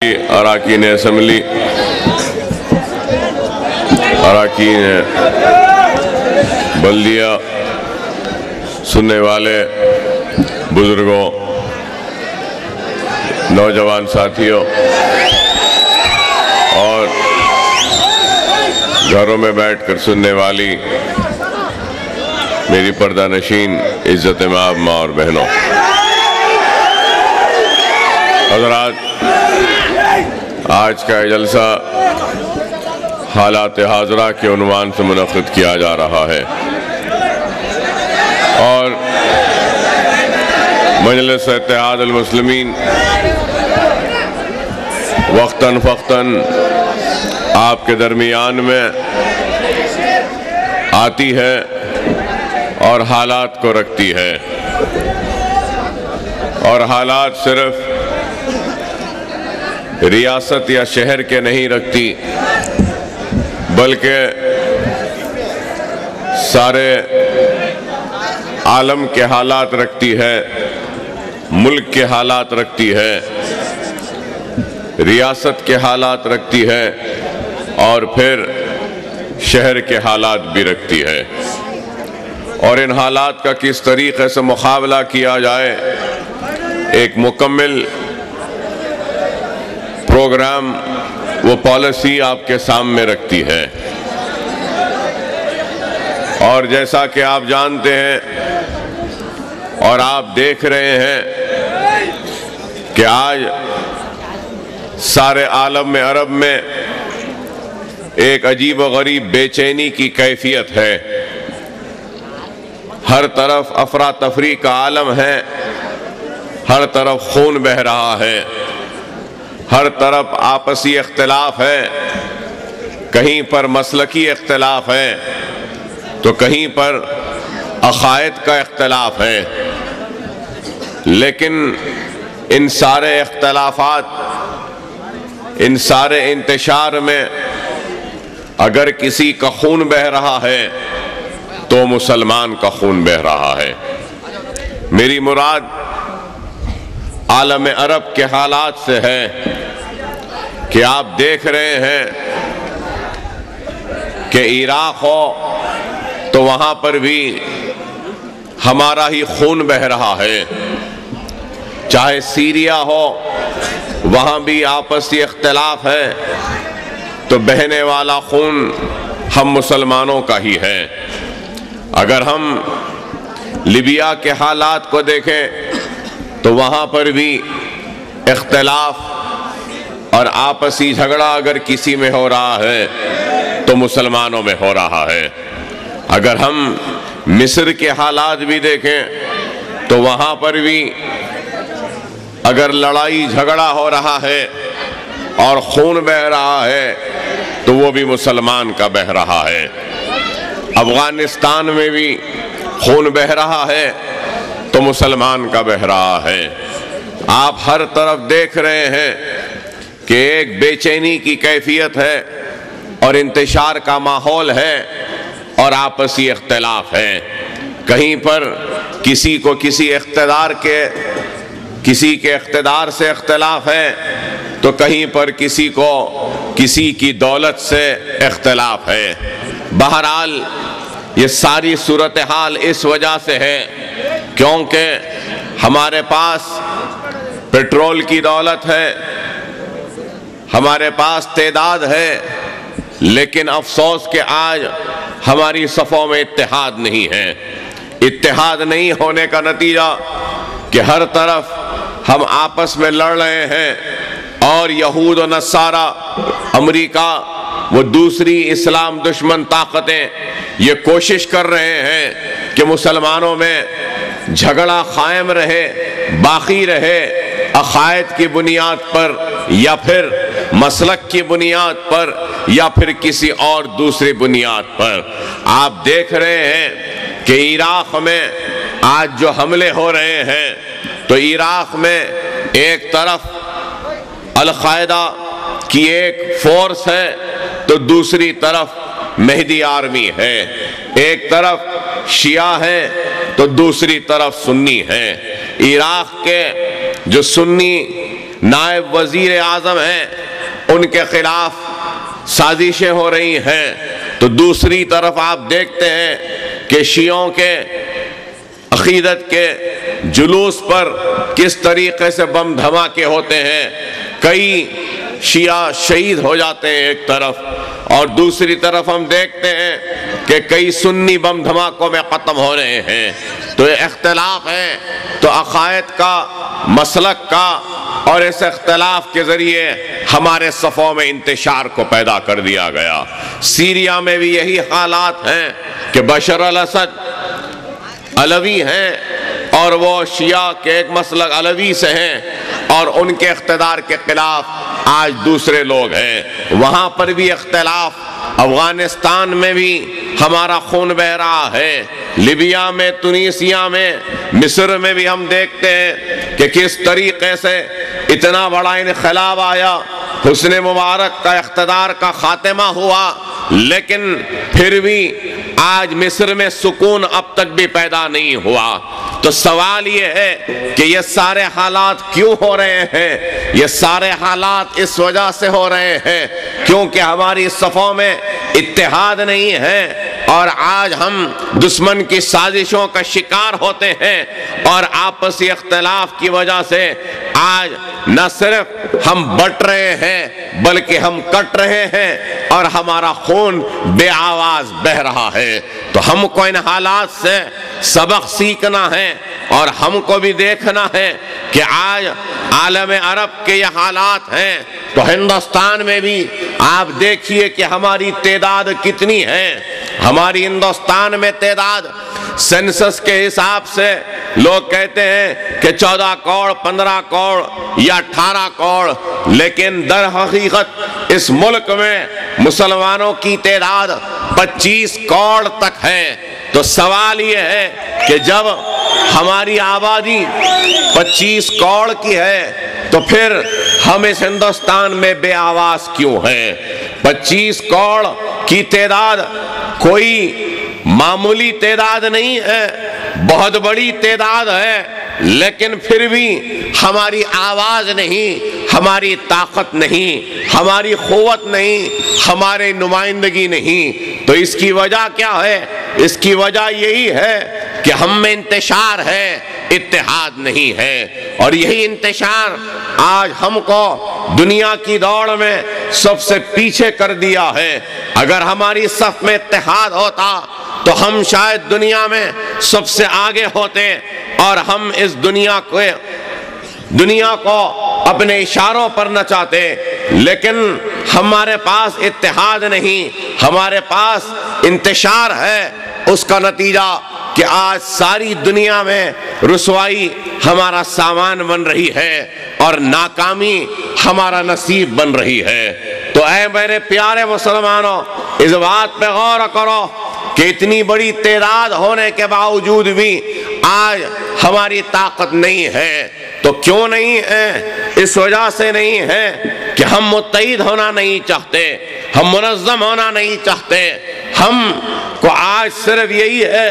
اراکین اسمبلی، اراکین بلدیہ، سننے والے بزرگوں، نوجوان ساتھیوں اور گھروں میں بیٹھ کر سننے والی میری پردہ نشین عزت مآب ماں اور بہنوں، حضرات، آج کا یہ جلسہ حالات حاضرہ کے عنوان سے منعقد کیا جا رہا ہے اور مجلس اتحاد المسلمین وقتاً فوقتاً آپ کے درمیان میں آتی ہے اور حالات کو رکھتی ہے، اور حالات صرف ریاست یا شہر کے نہیں رکھتی بلکہ سارے عالم کے حالات رکھتی ہے، ملک کے حالات رکھتی ہے، ریاست کے حالات رکھتی ہے اور پھر شہر کے حالات بھی رکھتی ہے، اور ان حالات کا کس طریقے سے مقابلہ کیا جائے ایک مکمل پروگرام، وہ پالیسی آپ کے سامنے رکھتی ہے۔ اور جیسا کہ آپ جانتے ہیں اور آپ دیکھ رہے ہیں کہ آج سارے عالم عرب میں ایک عجیب و غریب بے چینی کی کیفیت ہے، ہر طرف افراتفری کا عالم ہے، ہر طرف خون بہہ رہا ہے، ہر طرف آپسی اختلاف ہے، کہیں پر مسلکی اختلاف ہے تو کہیں پر عقائد کا اختلاف ہے، لیکن ان سارے اختلافات، ان سارے انتشار میں اگر کسی کا خون بہہ رہا ہے تو مسلمان کا خون بہہ رہا ہے۔ میری مراد عالم عرب کے حالات سے ہے کہ آپ دیکھ رہے ہیں کہ عراق ہو تو وہاں پر بھی ہمارا ہی خون بہہ رہا ہے، چاہے سیریا ہو وہاں بھی آپسی اختلاف ہے تو بہنے والا خون ہم مسلمانوں کا ہی ہے۔ اگر ہم لیبیا کے حالات کو دیکھیں تو وہاں پر بھی اختلاف اور آپسی جھگڑا اگر کسی میں ہو رہا ہے تو مسلمانوں میں ہو رہا ہے۔ اگر ہم مصر کے حالات بھی دیکھیں تو وہاں پر بھی اگر لڑائی جھگڑا ہو رہا ہے اور خون بہہ رہا ہے تو وہ بھی مسلمان کا بہہ رہا ہے۔ افغانستان میں بھی خون بہہ رہا ہے تو مسلمان کا بہہ رہا ہے۔ آپ ہر طرف دیکھ رہے ہیں کہ ایک بے چینی کی کیفیت ہے اور انتشار کا ماحول ہے اور آپسی اختلاف ہے، کہیں پر کسی کو کسی کے اقتدار سے اختلاف ہے تو کہیں پر کسی کو کسی کی دولت سے اختلاف ہے۔ بہرحال یہ ساری صورتحال اس وجہ سے ہے کیونکہ ہمارے پاس پیٹرول کی دولت ہے، ہمارے پاس تعداد ہے، لیکن افسوس کہ آج ہماری صفوں میں اتحاد نہیں ہے۔ اتحاد نہیں ہونے کا نتیجہ کہ ہر طرف ہم آپس میں لڑ رہے ہیں اور یہود و نصارہ، امریکہ، وہ دوسری اسلام دشمن طاقتیں یہ کوشش کر رہے ہیں کہ مسلمانوں میں جھگڑا قائم رہے، باقی رہے، عقائد کی بنیاد پر یا پھر مسلک کی بنیاد پر یا پھر کسی اور دوسری بنیاد پر۔ آپ دیکھ رہے ہیں کہ عراق میں آج جو حملے ہو رہے ہیں تو عراق میں ایک طرف القاعدہ کی ایک فورس ہے تو دوسری طرف مہدی آرمی ہے، ایک طرف شیعہ ہے تو دوسری طرف سنی ہے۔ عراق کے جو سنی نائب وزیر اعظم ہیں ان کے خلاف سازشیں ہو رہی ہیں، تو دوسری طرف آپ دیکھتے ہیں کہ شیعوں کے عقیدت کے جلوس پر کس طریقے سے بم دھماکے ہوتے ہیں، کئی شیعہ شہید ہو جاتے ہیں ایک طرف، اور دوسری طرف ہم دیکھتے ہیں کہ کئی سنی بم دھماکوں میں ختم ہو رہے ہیں۔ تو یہ اختلاف ہے تو عقائد کا، مسلک کا، اور اس اختلاف کے ذریعے ہمارے صفوں میں انتشار کو پیدا کر دیا گیا۔ سیریا میں بھی یہی حالات ہیں کہ بشر الاسد علوی ہیں اور وہ شیعہ کے ایک مسلک علوی سے ہیں، اور ان کے اقتدار کے خلاف آج دوسرے لوگ ہیں۔ وہاں پر بھی اختلاف، افغانستان میں بھی ہمارا خون بہ رہا ہے، لیبیا میں، تونسیا میں، مصر میں بھی ہم دیکھتے ہیں کہ کس طریقے سے اتنا بڑا انقلاب آیا، حسن مبارک کا اقتدار کا خاتمہ ہوا، لیکن پھر بھی آج مصر میں سکون اب تک بھی پیدا نہیں ہوا۔ تو سوال یہ ہے کہ یہ سارے حالات کیوں ہو رہے ہیں؟ یہ سارے حالات اس وجہ سے ہو رہے ہیں کیونکہ ہماری صفوں میں اتحاد نہیں ہے، اور آج ہم دشمن کی سازشوں کا شکار ہوتے ہیں، اور آپسی اختلاف کی وجہ سے آج نہ صرف ہم بٹ رہے ہیں بلکہ ہم کٹ رہے ہیں، اور ہمارا خون بے آواز بہ رہا ہے۔ تو ہم کو ان حالات سے سبق سیکھنا ہے، اور ہم کو بھی دیکھنا ہے کہ آج عالم عرب کے یہ حالات ہیں، تو ہندوستان میں بھی آپ دیکھیے کہ ہماری تعداد کتنی ہے۔ ہماری ہندوستان میں تعداد سینسس کے حساب سے لوگ کہتے ہیں کہ 14 کروڑ، 15 کروڑ یا 18 کروڑ، لیکن در حقیقت اس ملک میں مسلمانوں کی تعداد 25 کروڑ تک ہے۔ تو سوال یہ ہے کہ جب ہماری آبادی 25 کروڑ کی ہے تو پھر ہم اس ہندوستان میں بے آواز کیوں ہیں؟ 25 کروڑ کی تعداد کوئی معمولی تعداد نہیں ہے، بہت بڑی تعداد ہے، لیکن پھر بھی ہماری آواز نہیں، ہماری طاقت نہیں، ہماری قوت نہیں، ہماری نمائندگی نہیں۔ تو اس کی وجہ کیا ہے؟ اس کی وجہ یہی ہے کہ ہم میں انتشار ہے، اتحاد نہیں ہے، اور یہی انتشار آج ہم کو دنیا کی دوڑ میں سب سے پیچھے کر دیا ہے۔ اگر ہماری صف میں اتحاد ہوتا تو ہم شاید دنیا میں سب سے آگے ہوتے، اور ہم اس دنیا کو اپنے اشاروں پر نچاتے، لیکن ہمارے پاس اتحاد نہیں، ہمارے پاس انتشار ہے۔ اس کا نتیجہ کہ آج ساری دنیا میں رسوائی ہمارا سامان بن رہی ہے، اور ناکامی ہمارا نصیب بن رہی ہے۔ تو اے میرے پیارے مسلمانوں، اس بات پہ غور کرو کہ اتنی بڑی تعداد ہونے کے باوجود بھی آج ہماری طاقت نہیں ہے۔ تو کیوں نہیں ہے؟ اس وجہ سے نہیں ہے کہ ہم متحد ہونا نہیں چاہتے، ہم منظم ہونا نہیں چاہتے۔ ہم کو آج صرف یہی ہے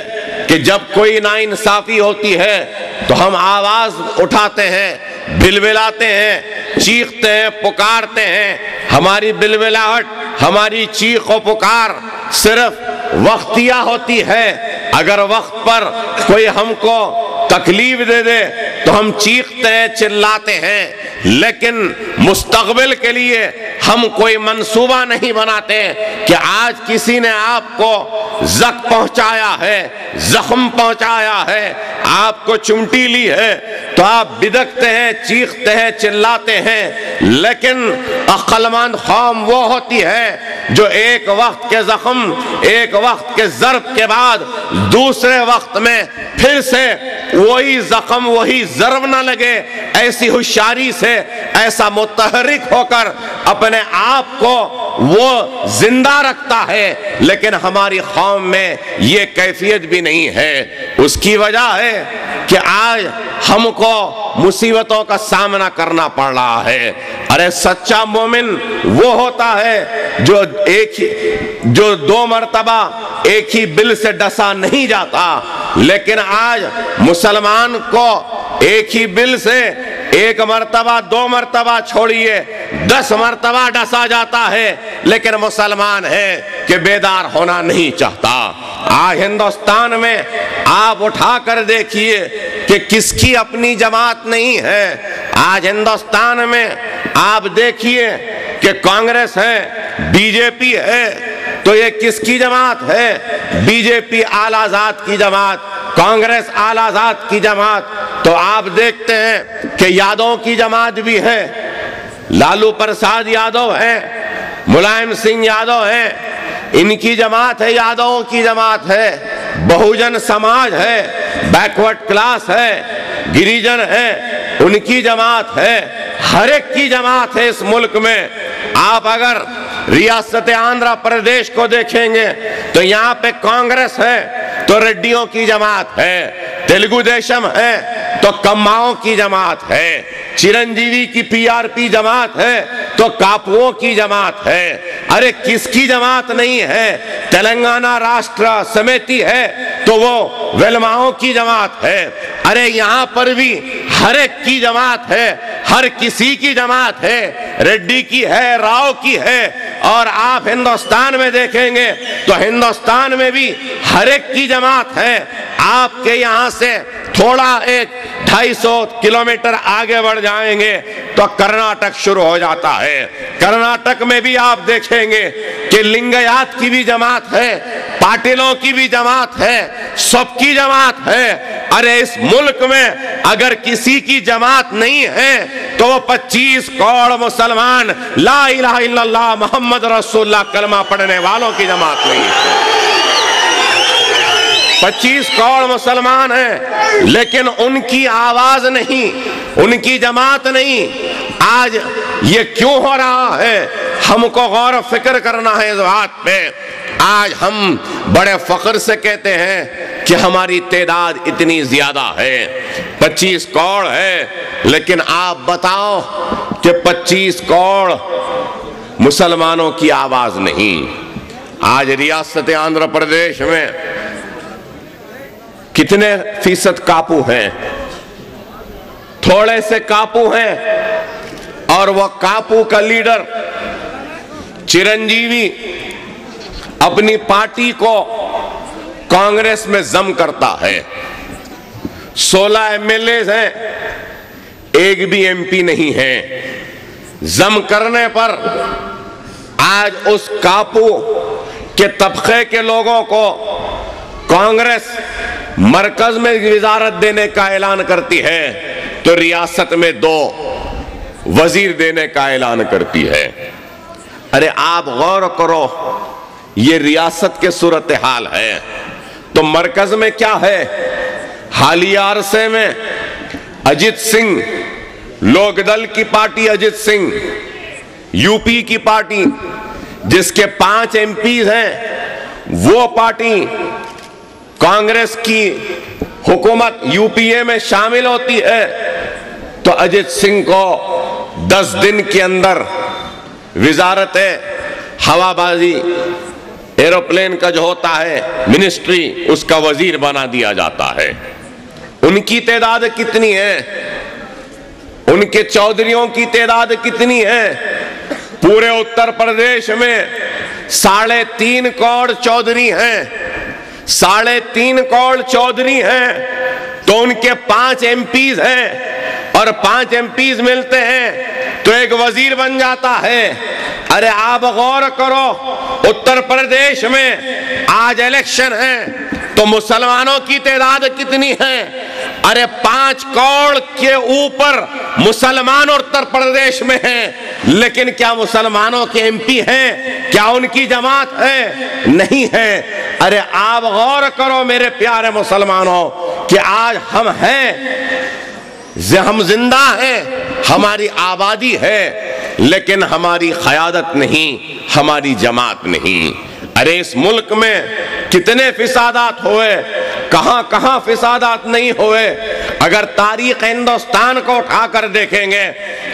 کہ جب کوئی ناانصافی ہوتی ہے تو ہم آواز اٹھاتے ہیں، بلبلاتے ہیں، چیختے ہیں، پکارتے ہیں۔ ہماری بلبلاہٹ، ہماری چیخ و پکار صرف وقتیہ ہوتی ہے۔ اگر وقت پر کوئی ہم کو تکلیف دے دے تو ہم چیختے ہیں، چلاتے ہیں، لیکن مستقبل کے لیے ہم کوئی منصوبہ نہیں بناتے کہ آج کسی نے آپ کو زخم پہنچایا ہے، زخم پہنچایا ہے، آپ کو چمٹی لی ہے تو آپ بدکتے ہیں، چیختے ہیں، چلاتے ہیں۔ لیکن عقل مند قوم وہ ہوتی ہے جو ایک وقت کے زخم، ایک وقت کے ضرب کے بعد دوسرے وقت میں پھر سے وہی زخم، وہی ضرب نہ لگے، ایسی ہوشیاری سے، ایسا متحرک ہو کر اپنے آپ کو وہ زندہ رکھتا ہے۔ لیکن ہماری قوم میں یہ کیفیت بھی نہیں ہے۔ اس کی وجہ ہے کہ آج ہم کو مصیبتوں کا سامنا کرنا پڑ رہا ہے۔ ارے سچا مومن وہ ہوتا ہے جو 2 مرتبہ ایک ہی بل سے ڈسا نہیں جاتا، لیکن آج مسلمان کو ایک ہی بل سے ایک مرتبہ دو مرتبہ چھوڑیے 10 مرتبہ ڈسا جاتا ہے، لیکن مسلمان ہے کہ بیدار ہونا نہیں چاہتا۔ آج ہندوستان میں آپ اٹھا کر دیکھیے کہ کس کی اپنی جماعت نہیں ہے۔ آج ہندوستان میں آپ دیکھیے کہ کانگریس ہے، بی جے پی ہے، تو یہ کس کی جماعت ہے؟ بی جے پی اعلیٰ ذات کی جماعت، کانگریس اعلیٰ ذات کی جماعت۔ تو آپ دیکھتے ہیں کہ یادوں کی جماعت بھی ہے، لالو پرساد یادو ہے، ملائم سنگھ یادو ہے، ان کی جماعت ہے، یادوں کی جماعت ہے، بہوجن سماج ہے، بیکورڈ کلاس ہے، گریجن ہے، ان کی جماعت ہے، ہر ایک کی جماعت ہے اس ملک میں۔ آپ اگر ریاست آندھرا پردیش کو دیکھیں گے تو یہاں پہ کانگریس ہے تو ریڈیوں کی جماعت ہے، تیلگو دیشم ہے تو کماؤں کی جماعت ہے، چرنجیوی کی پی آر پی جماعت ہے تو کاپوؤں کی جماعت ہے۔ ارے کس کی جماعت نہیں ہے؟ تلنگانہ راشٹرا سمیتی ہے تو وہ ویلماؤں کی جماعت ہے۔ ارے یہاں پر بھی ہر ایک کی جماعت ہے، ہر کسی کی جماعت ہے، ریڈی کی ہے، راؤ کی ہے۔ اور آپ ہندوستان میں دیکھیں گے تو ہندوستان میں بھی ہر ایک کی جماعت ہے۔ آپ کے یہاں سے تھوڑا 250 کلومیٹر آگے بڑھ جائیں گے تو کرناٹک شروع ہو جاتا ہے۔ کرناٹک میں بھی آپ دیکھیں گے کہ لنگیات کی بھی جماعت ہے، پاٹلوں کی بھی جماعت ہے، سب کی جماعت ہے۔ ارے اس ملک میں اگر کسی کی جماعت نہیں ہے تو وہ 25 کروڑ مسلمان لا الہ الا اللہ محمد رسول اللہ کلمہ پڑھنے والوں کی جماعت نہیں ہے۔ 25 کروڑ مسلمان ہیں لیکن ان کی آواز نہیں، ان کی جماعت نہیں۔ آج یہ کیوں ہو رہا ہے؟ ہم کو غور و فکر کرنا ہے اس بات پہ۔ آج ہم بڑے فخر سے کہتے ہیں کہ ہماری تعداد اتنی زیادہ ہے، 25 کروڑ ہے، لیکن آپ بتاؤ کہ 25 کروڑ مسلمانوں کی آواز نہیں۔ آج ریاست آندھرا پردیش میں کتنے فیصد کاپو ہیں؟ تھوڑے سے کاپو ہیں، اور وہ کاپو کا لیڈر چرنجیوی اپنی پارٹی کو کانگریس میں ضم کرتا ہے۔ 16 ایم ایل اے ہیں، ایک بھی ایم پی نہیں ہے۔ ضم کرنے پر آج اس کاپو کے طبقے کے لوگوں کو کانگریس مرکز میں وزارت دینے کا اعلان کرتی ہے تو ریاست میں 2 وزیر دینے کا اعلان کرتی ہے۔ ارے آپ غور کرو، یہ ریاست کے صورتحال ہے تو مرکز میں کیا ہے؟ حالیہ عرصے میں اجیت سنگھ، لوک دل کی party Ajit Singh, U P کی پارٹی جس کے 5 ایم پیز ہیں، وہ پارٹی کانگریس کی حکومت یو پی اے میں شامل ہوتی ہے تو اجیت سنگھ کو 10 دن کے اندر وزارت ہوا بازی، ایروپلین کا جو ہوتا ہے منسٹری، اس کا وزیر بنا دیا جاتا ہے۔ ان کی تعداد کتنی ہے؟ ان کے چودھریوں کی تعداد کتنی ہے؟ پورے اتر پردیش میں 3.5 کروڑ چودھری ہیں، 3.5 کروڑ چودھری ہیں تو ان کے 5 ایم پیز ہیں، اور 5 ایم پیز ملتے ہیں تو ایک وزیر بن جاتا ہے۔ ارے آپ غور کرو، اتر پردیش میں آج الیکشن ہے تو مسلمانوں کی تعداد کتنی ہے؟ ارے 5 کروڑ کے اوپر مسلمان اتر پردیش میں ہیں، لیکن کیا مسلمانوں کے ایم پی ہیں؟ کیا ان کی جماعت ہے؟ نہیں ہے۔ ارے آپ غور کرو میرے پیارے مسلمانوں کہ آج ہم ہیں، ہم زندہ ہیں، ہماری آبادی ہے، لیکن ہماری قیادت نہیں، ہماری جماعت نہیں۔ ارے اس ملک میں کتنے فسادات ہوئے، کہاں کہاں فسادات نہیں ہوئے۔ اگر تاریخ ہندوستان کو اٹھا کر دیکھیں گے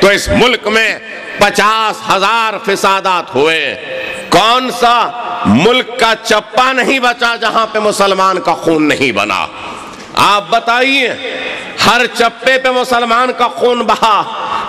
تو اس ملک میں 50,000 فسادات ہوئے۔ کون سا ملک کا چپا نہیں بچا جہاں پہ مسلمان کا خون نہیں بنا؟ آپ بتائیے، ہر چپے پہ مسلمان کا خون بہا،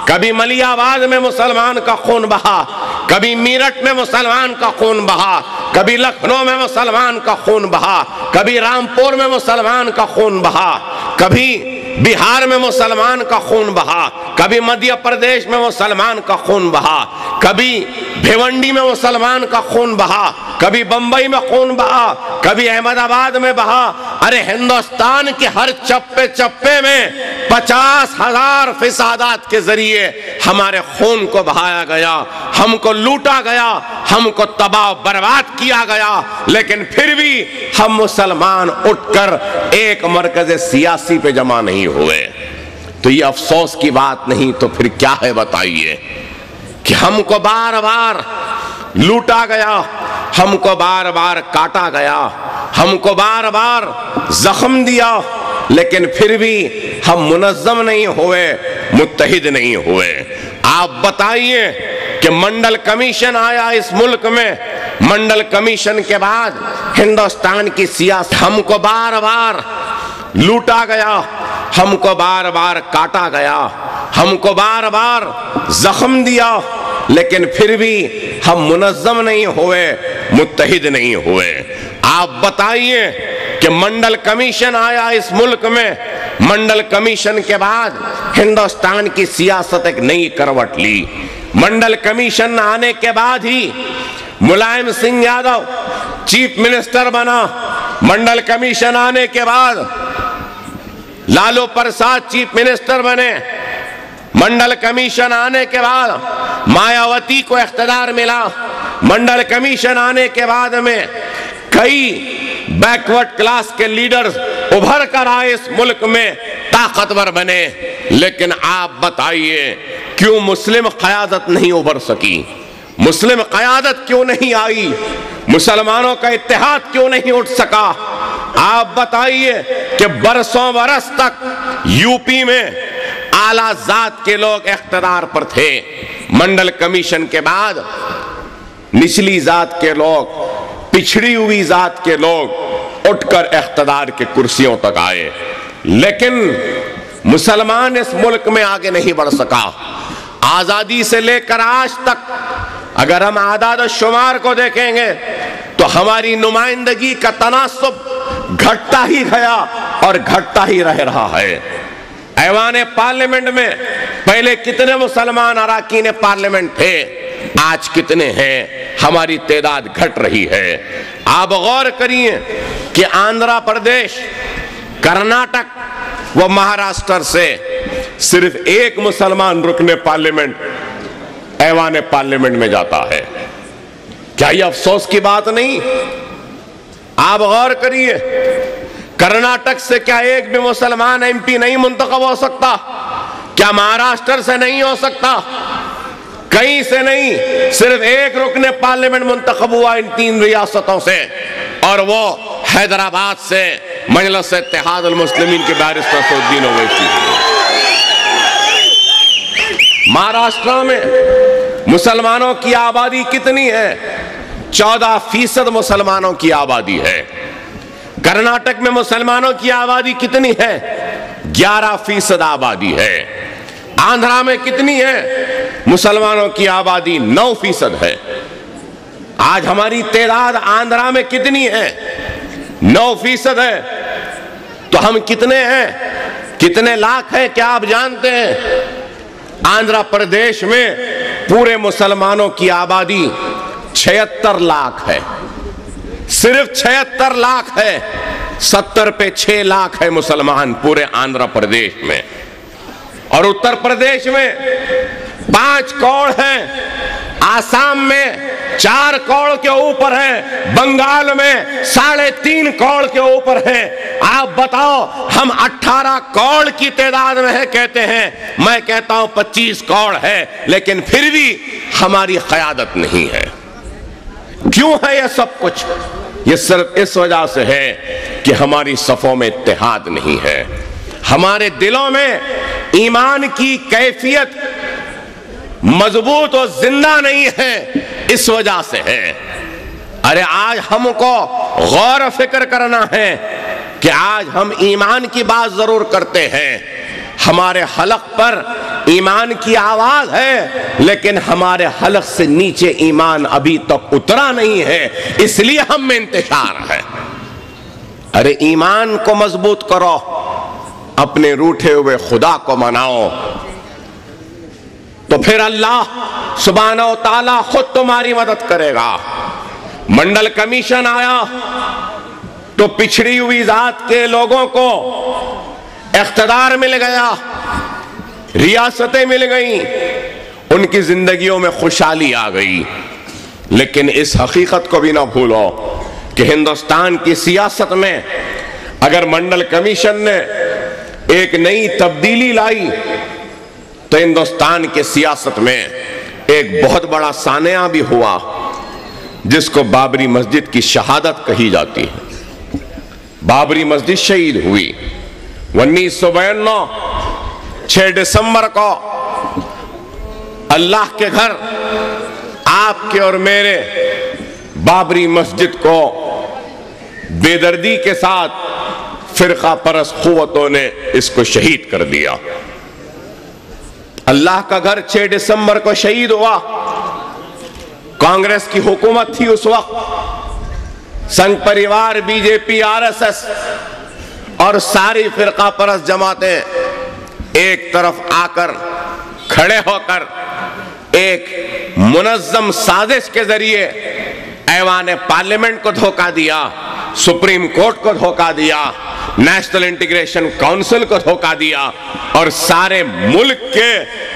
کبھی ملیح آباد میں مسلمان کا خون بہا، کبھی میرٹھ میں مسلمان کا خون بہا، کبھی لکھنؤ میں مسلمان کا خون بہا، کبھی رامپور میں مسلمان کا خون بہا، کبھی بہار میں مسلمان کا خون بہا، کبھی مدھیہ پردیش میں مسلمان کا خون بہا، کبھی بھیونڈی میں مسلمان کا خون بہا، کبھی بمبئی میں خون بہا، کبھی احمد آباد میں بہا۔ ارے ہندوستان کے ہر چپے چپے میں 50,000 فسادات کے ذریعے ہمارے خون کو بہایا گیا، ہم کو لوٹا گیا، ہم کو تباہ و برباد کیا گیا، لیکن پھر بھی ہم مسلمان اٹھ کر ایک مرکز سیاسی پہ جمع نہیں ہوئے۔ تو یہ افسوس کی بات نہیں تو پھر کیا ہے بتائیے، کہ ہم کو بار بار لوٹا گیا، ہم کو بار بار کاٹا گیا، ہم کو بار بار زخم دیا، لیکن پھر بھی ہم منظم نہیں ہوئے، متحد نہیں ہوئے۔ آپ بتائیے کہ منڈل کمیشن آیا اس ملک میں، منڈل کمیشن کے بعد ہندوستان کی سیاست، ہم کو بار بار لوٹا گیا، ہم کو بار بار کاٹا گیا، ہم کو بار بار زخم دیا، لیکن پھر بھی ہم منظم نہیں ہوئے، متحد نہیں ہوئے۔ آپ بتائیے کہ منڈل کمیشن آیا اس ملک میں، منڈل کمیشن کے بعد ہندوستان کی سیاست ایک نئی کروٹ لی۔ منڈل کمیشن آنے کے بعد ہی ملائم سنگھ یادو چیف منسٹر بنا، منڈل کمیشن آنے کے بعد لالو پرساد چیف منسٹر بنے، منڈل کمیشن آنے کے بعد مایاوتی کو اقتدار ملا، منڈل کمیشن آنے کے بعد میں کئی بیکورڈ کلاس کے لیڈرز ابھر کر آئے اس ملک میں، طاقتور بنے، لیکن آپ بتائیے کیوں مسلم قیادت نہیں ابھر سکی؟ مسلم قیادت کیوں نہیں آئی؟ مسلمانوں کا اتحاد کیوں نہیں اٹھ سکا؟ آپ بتائیے کہ برسوں برس تک یو پی میں اعلیٰ ذات کے لوگ اقتدار پر تھے، منڈل کمیشن کے بعد نچلی ذات کے لوگ، پچھڑی ہوئی ذات کے لوگ اٹھ کر اقتدار کے کرسیوں تک آئے، لیکن مسلمان اس ملک میں آگے نہیں بڑھ سکا۔ آزادی سے لے کر آج تک اگر ہم اعداد و شمار کو دیکھیں گے تو ہماری نمائندگی کا تناسب گھٹتا ہی گیا اور گھٹتا ہی رہ رہا ہے۔ ایوان پارلیمنٹ میں پہلے کتنے مسلمان اراکین پارلیمنٹ تھے، آج کتنے ہیں؟ ہماری تعداد گھٹ رہی ہے۔ آپ غور کریے کہ آندھرا پردیش، کرناٹک و مہاراشٹر سے صرف ایک مسلمان رکن پارلیمنٹ ایوان پارلیمنٹ میں جاتا ہے۔ کیا یہ افسوس کی بات نہیں؟ آپ غور کریے، کرناٹک سے کیا ایک بھی مسلمان ایم پی نہیں منتخب ہو سکتا؟ کیا مہاراشٹر سے نہیں ہو سکتا؟ کہیں سے نہیں، صرف ایک رکن پارلیمنٹ منتخب ہوا ان 3 ریاستوں سے، اور وہ حیدرآباد سے مجلس اتحاد المسلمین کے بیرسٹر اسدالدین اویسی۔ مہاراشٹر میں مسلمانوں کی آبادی کتنی ہے؟ 14% مسلمانوں کی آبادی ہے۔ کرناٹک میں مسلمانوں کی آبادی کتنی ہے؟ 11% آبادی ہے۔ آندھرا میں کتنی ہے؟ مسلمانوں کی آبادی 9% ہے۔ آج ہماری تعداد آندھرا میں کتنی ہے؟ 9% ہے۔ تو ہم کتنے ہیں؟ کتنے لاکھ ہیں؟ کیا آپ جانتے ہیں؟ آندھرا پردیش میں پورے مسلمانوں کی آبادی 76 لاکھ ہے، صرف 76 لاکھ ہے۔ 70 پہ 6 لاکھ ہے مسلمان پورے آندھرا پردیش میں، اور اتر پردیش میں 5 کروڑ ہیں، آسام میں 4 کروڑ کے اوپر ہیں، بنگال میں 3.5 کروڑ کے اوپر ہیں۔ آپ بتاؤ، ہم 18 کروڑ کی تعداد میں ہے کہتے ہیں، میں کہتا ہوں 25 کروڑ ہے، لیکن پھر بھی ہماری قیادت نہیں ہے۔ کیوں ہے یہ سب کچھ؟ یہ صرف اس وجہ سے ہے کہ ہماری صفوں میں اتحاد نہیں ہے، ہمارے دلوں میں ایمان کی کیفیت مضبوط و زندہ نہیں ہے، اس وجہ سے ہے۔ ارے آج ہم کو غور و فکر کرنا ہے کہ آج ہم ایمان کی بات ضرور کرتے ہیں، ہمارے حلق پر ایمان کی آواز ہے، لیکن ہمارے حلق سے نیچے ایمان ابھی تک اترا نہیں ہے، اس لیے ہم میں انتشار ہے۔ ارے ایمان کو مضبوط کرو، اپنے روٹھے ہوئے خدا کو مناؤ، تو پھر اللہ سبحانہ و تعالیٰ خود تمہاری مدد کرے گا۔ منڈل کمیشن آیا تو پچھڑی ہوئی ذات کے لوگوں کو اقتدار مل گیا، ریاستیں مل گئیں، ان کی زندگیوں میں خوشحالی آ گئی۔ لیکن اس حقیقت کو بھی نہ بھولو کہ ہندوستان کی سیاست میں اگر منڈل کمیشن نے ایک نئی تبدیلی لائی تو ہندوستان کے سیاست میں ایک بہت بڑا سانحہ بھی ہوا، جس کو بابری مسجد کی شہادت کہی جاتی ہے۔ بابری مسجد شہید ہوئی 1992 6 دسمبر کو۔ اللہ کے گھر آپ کے اور میرے بابری مسجد کو بے دردی کے ساتھ فرقہ پرست قوتوں نے اس کو شہید کر دیا۔ اللہ کا گھر 6 دسمبر کو شہید ہوا۔ کانگریس کی حکومت تھی اس وقت، سنگ پریوار، be J P, are S S اور ساری فرقہ پرست جماعتیں ایک طرف آ کر کھڑے ہو کر ایک منظم سازش کے ذریعے ایوان پارلیمنٹ کو دھوکہ دیا، سپریم کورٹ کو دھوکہ دیا، نیشنل انٹیگریشن کونسل کو دھوکہ دیا، اور سارے ملک کے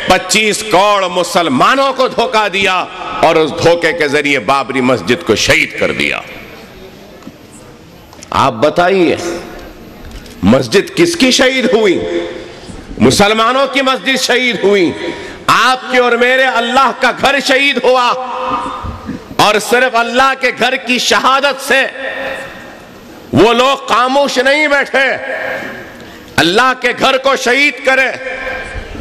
25 کروڑ مسلمانوں کو دھوکہ دیا، اور اس دھوکے کے ذریعے بابری مسجد کو شہید کر دیا۔ آپ بتائیے مسجد کس کی شہید ہوئی؟ مسلمانوں کی مسجد شہید ہوئی، آپ کے اور میرے اللہ کا گھر شہید ہوا۔ اور صرف اللہ کے گھر کی شہادت سے وہ لوگ خاموش نہیں بیٹھے، اللہ کے گھر کو شہید کرے،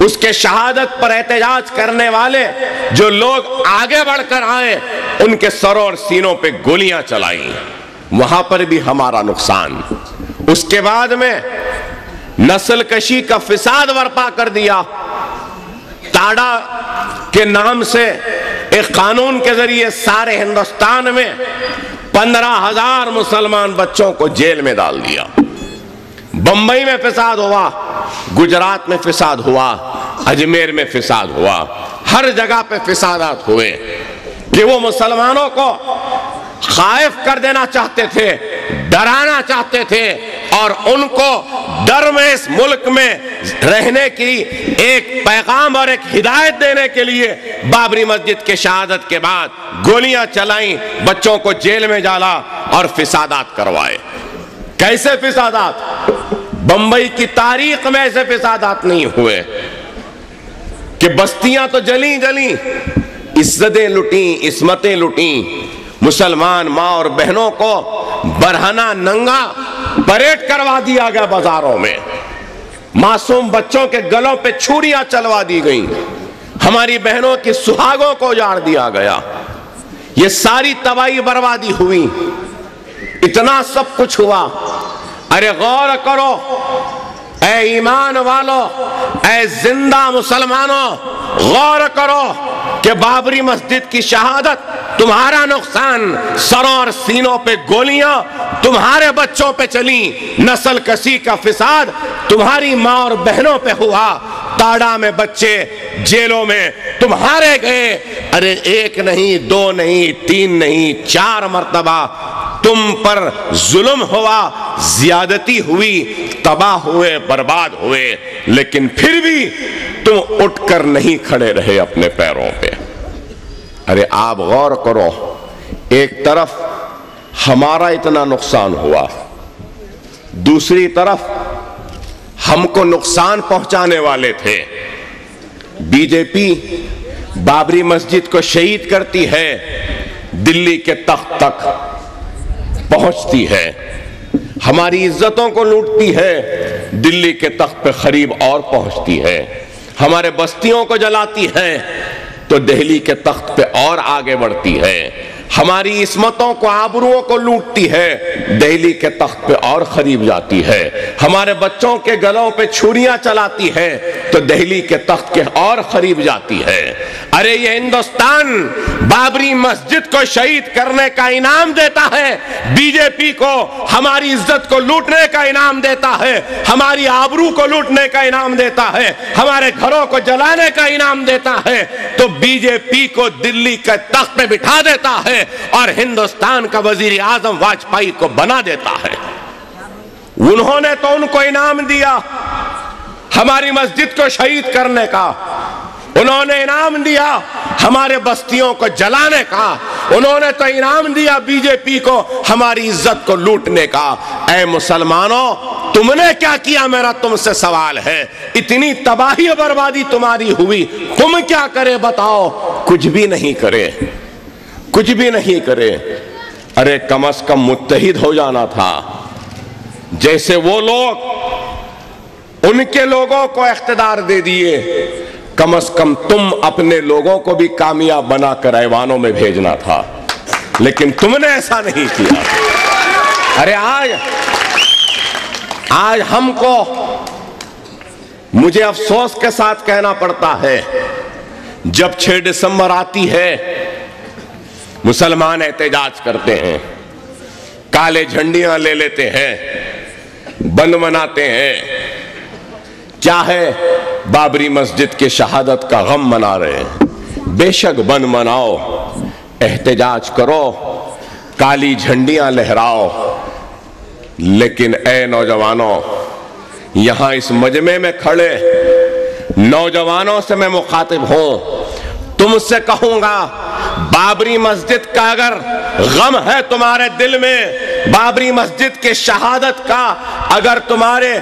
اس کے شہادت پر احتجاج کرنے والے جو لوگ آگے بڑھ کر آئے، ان کے سروں اور سینوں پہ گولیاں چلائیں، وہاں پر بھی ہمارا نقصان۔ اس کے بعد میں نسل کشی کا فساد برپا کر دیا، ٹاڈا کے نام سے ایک قانون کے ذریعے سارے ہندوستان میں 15,000 مسلمان بچوں کو جیل میں ڈال دیا۔ بمبئی میں فساد ہوا، گجرات میں فساد ہوا، اجمیر میں فساد ہوا، ہر جگہ پہ فسادات ہوئے کہ وہ مسلمانوں کو خائف کر دینا چاہتے تھے، ڈرانا چاہتے تھے، اور ان کو ڈر میں اس ملک میں رہنے کی ایک پیغام اور ایک ہدایت دینے کے لیے بابری مسجد کے شہادت کے بعد گولیاں چلائیں، بچوں کو جیل میں ڈالا اور فسادات کروائے۔ کیسے فسادات؟ بمبئی کی تاریخ میں ایسے فسادات نہیں ہوئے کہ بستیاں تو جلیں عزتیں لٹیں، عصمتیں لٹیں، مسلمان ماں اور بہنوں کو برہنہ ننگا پریڈ کروا دیا گیا بازاروں میں، معصوم بچوں کے گلوں پہ چھریاں چلوا دی گئیں، ہماری بہنوں کی سہاگوں کو اجاڑ دیا گیا، یہ ساری تباہی بربادی ہوئی، اتنا سب کچھ ہوا۔ ارے غور کرو اے ایمان والو، اے زندہ مسلمانوں، غور کرو کہ بابری مسجد کی شہادت تمہارا نقصان، سروں اور سینوں پہ گولیاں تمہارے بچوں پہ چلیں، نسل کشی کا فساد تمہاری ماں اور بہنوں پہ ہوا، ٹاڈا میں بچے جیلوں میں تمہارے گئے۔ ارے 1 نہیں، 2 نہیں، 3 نہیں، 4 مرتبہ تم پر ظلم ہوا، زیادتی ہوئی، تباہ ہوئے، برباد ہوئے، لیکن پھر بھی تم اٹھ کر نہیں کھڑے رہے اپنے پیروں پہ۔ ارے آپ غور کرو، ایک طرف ہمارا اتنا نقصان ہوا، دوسری طرف ہم کو نقصان پہنچانے والے تھے۔ بی جے پی بابری مسجد کو شہید کرتی ہے، دلی کے تخت تک پہنچتی ہے، ہماری عزتوں کو لوٹتی ہے، دلی کے تخت پہ قریب اور پہنچتی ہے، ہمارے بستیوں کو جلاتی ہے تو دہلی کے تخت پہ اور آگے بڑھتی ہے، ہماری عصمتوں کو آبروؤں کو لوٹتی ہے، دہلی کے تخت پہ اور قریب جاتی ہے، ہمارے بچوں کے گلوں پہ چھریاں چلاتی ہے تو دہلی کے تخت کے اور قریب جاتی ہے۔ ارے یہ ہندوستان بابری مسجد کو شہید کرنے کا انعام دیتا ہے، بی جے پی کو ہماری عزت کو لوٹنے کا انعام دیتا ہے، ہماری آبرو کو لوٹنے کا انعام دیتا ہے، ہمارے گھروں کو جلانے کا انعام دیتا ہے، تو بی جے پی کو دلی کے تخت پہ بٹھا دیتا ہے اور ہندوستان کا وزیر اعظم واجپئی کو بنا دیتا ہے۔ انہوں نے تو ان کو انعام دیا ہماری مسجد کو شہید کرنے کا، انہوں نے انعام دیا ہمارے بستیوں کو جلانے کا، انہوں نے تو انعام دیا بی جے پی کو ہماری عزت کو لوٹنے کا۔ اے مسلمانوں، تم نے کیا کیا؟ میرا تم سے سوال ہے۔ اتنی تباہی و بربادی تمہاری ہوئی، تم کیا کرے بتاؤ؟ کچھ بھی نہیں کرے، کچھ بھی نہیں کرے۔ ارے کم از کم متحد ہو جانا تھا، جیسے وہ لوگ ان کے لوگوں کو اقتدار دے دیے، کم از کم تم اپنے لوگوں کو بھی کامیاب بنا کر ایوانوں میں بھیجنا تھا، لیکن تم نے ایسا نہیں کیا۔ ارے آج ہم کو مجھے افسوس کے ساتھ کہنا پڑتا ہے، جب 6 دسمبر آتی ہے مسلمان احتجاج کرتے ہیں، کالے جھنڈیاں لے لیتے ہیں، بند مناتے ہیں، کیا ہے؟ بابری مسجد کی شہادت کا غم منا رہے ہیں۔ بے شک بند مناؤ، احتجاج کرو، کالی جھنڈیاں لہراؤ، لیکن اے نوجوانوں، یہاں اس مجمع میں کھڑے نوجوانوں سے میں مخاطب ہوں، تم سے کہوں گا، بابری مسجد کا اگر غم ہے تمہارے دل میں، بابری مسجد کے شہادت کا اگر تمہارے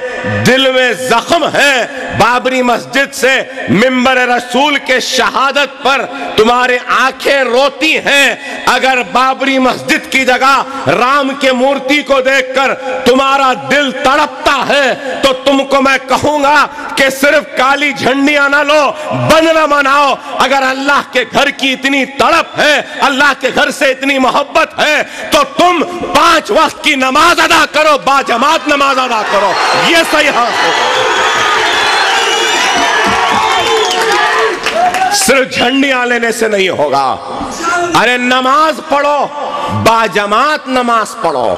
دل میں زخم ہے، بابری مسجد سے منبر رسول کے شہادت پر تمہارے آنکھیں روتی ہیں، اگر بابری مسجد کی جگہ رام کے مورتی کو دیکھ کر تمہارا دل تڑپتا ہے، تو تم کو میں کہوں گا کہ صرف کالی جھنڈیاں نہ لو، بند نہ مناؤ۔ اگر اللہ کے گھر کی اتنی تڑپ ہے، اللہ کے گھر سے اتنی محبت ہے، تو تم 5 وقت کی نماز ادا کرو، باجماعت نماز ادا کرو، یہ صحیح ہوگا۔ صرف جھنڈیاں لینے سے نہیں ہوگا، ارے نماز پڑھو، باجماعت نماز پڑھو۔